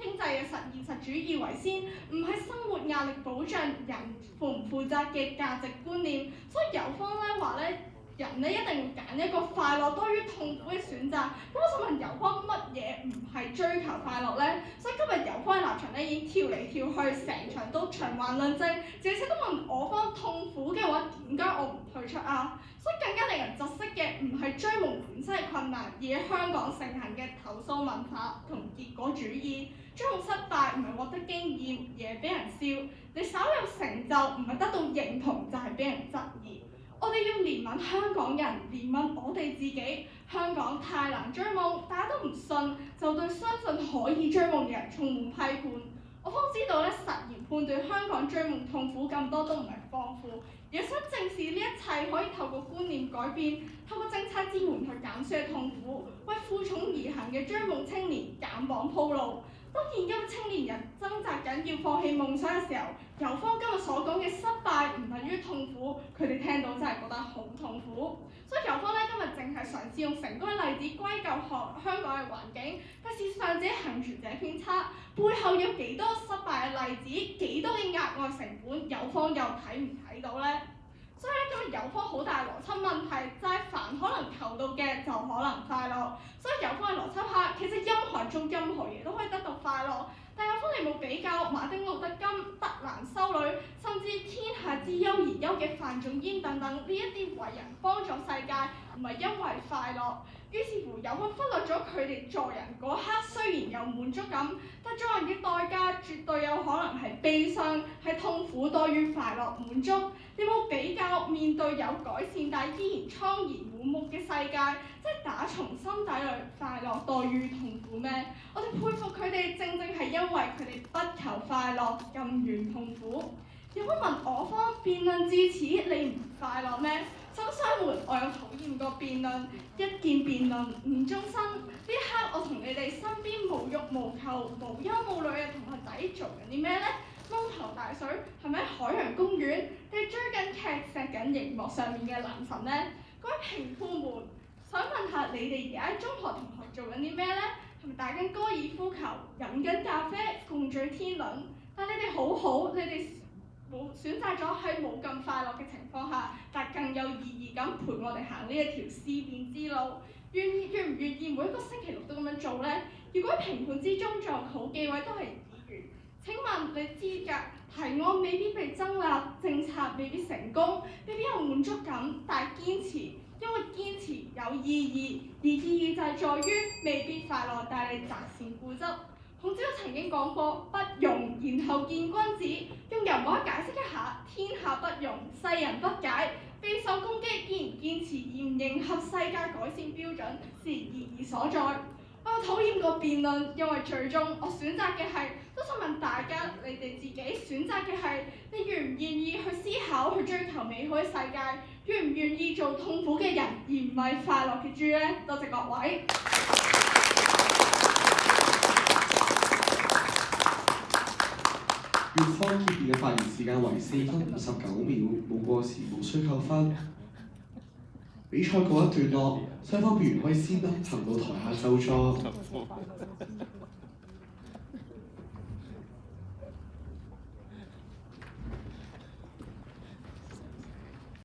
嘅現實主義為先，唔係生活壓力保障人負唔負責嘅價值觀念，所以有方咧話咧，人咧一定會揀一個快樂多於痛苦嘅選擇。咁我想問有方乜嘢唔係追求快樂咧？所以今日有方嘅立場咧已經跳嚟跳去，成場都循環論證，淨係識得問我方痛苦嘅話，點解我唔退出啊？所以更加令人窒息嘅唔係追夢本身嘅困難，而係香港盛行嘅投訴文化同結果主義。追夢失敗唔係獲得經驗，而係俾人笑。你稍有成就唔係得到認同，就係俾人質疑。我哋要憐憫香港人，憐憫我哋自己。香港太難追夢，大家都唔信，就對相信可以追夢嘅人充滿批判。我方知道咧，實驗判斷香港追夢痛苦咁多都唔係放負，而係想正視呢一切可以透過觀念改變，透過政策支援去減少嘅痛苦，為負重而行嘅追夢青年減磅鋪路。當現今青年人掙扎緊要放棄夢想嘅時候，由方今日所講嘅失敗唔等於痛苦，佢哋聽到真係覺得好痛苦。所以由方咧今日淨係嘗試用成功嘅例子歸咎香港嘅環境，但事實上自己幸存者偏差，背後有幾多失敗嘅例子，幾多嘅額外成本，有方又睇唔睇到咧？所以咧今日有方好大邏輯問題，就係凡可能求到嘅就可能快樂。所以有方嘅邏輯下，其實任何人做任何嘢都可以得到快樂。但有方你冇比較馬丁路德金、德蘭修女，甚至天下之憂而憂嘅范仲淹等等呢一啲為人幫助世界，唔係因為快樂。於是乎有方忽略咗佢哋助人嗰刻雖然有滿足感，但助人嘅代價絕對有可能係悲傷，係痛苦多於快樂滿足。你冇比較面對有改善但依然蒼然滿目嘅世界，即係打從心底裏快樂多於痛苦咩？我哋佩服佢哋，正正係因為佢哋不求快樂，甘願痛苦。有冇問我方辯論至此，你唔快樂咩？新生活我有討厭過辯論，一見辯論誤終身。呢一刻我同你哋身邊無欲無求、無憂無慮嘅同學仔做緊啲咩咧？蒙頭大水係咪喺海洋公園？你追緊劇、錫緊熒幕上面嘅男神咧？各位評判們，想問下你哋而家喺中學同學做緊啲咩咧？係咪打緊高爾夫球、飲緊咖啡、共聚天倫？但但你哋好好，你哋選擇咗喺冇咁快樂嘅情況下，但更有意義咁陪我哋行呢一條思辨之路。願唔願意每一個星期六都咁樣做呢？如果喺評判之中仲有好幾位都係議員，請問你資格提案未必被爭納，政策未必成功，未必有滿足感，但係堅持，因為堅持有意義，而意義就係在於未必快樂，但係你擇善固執。孔子都曾經講過，不容然後見君子，用人話解釋一下，天下不容，世人不解。備受攻擊，依然堅持而唔迎合世界改善標準，是意義所在。我討厭個辯論，因為最終我選擇嘅係，都想問大家，你哋自己選擇嘅係，你願唔願意去思考，去追求美好嘅世界，願唔願意做痛苦嘅人，而唔係快樂嘅豬呢？多謝各位。乙方結辯嘅發言時間為4分59秒，冇過時無需扣分。比賽告一段落，雙方辯員可以先行到台下就座。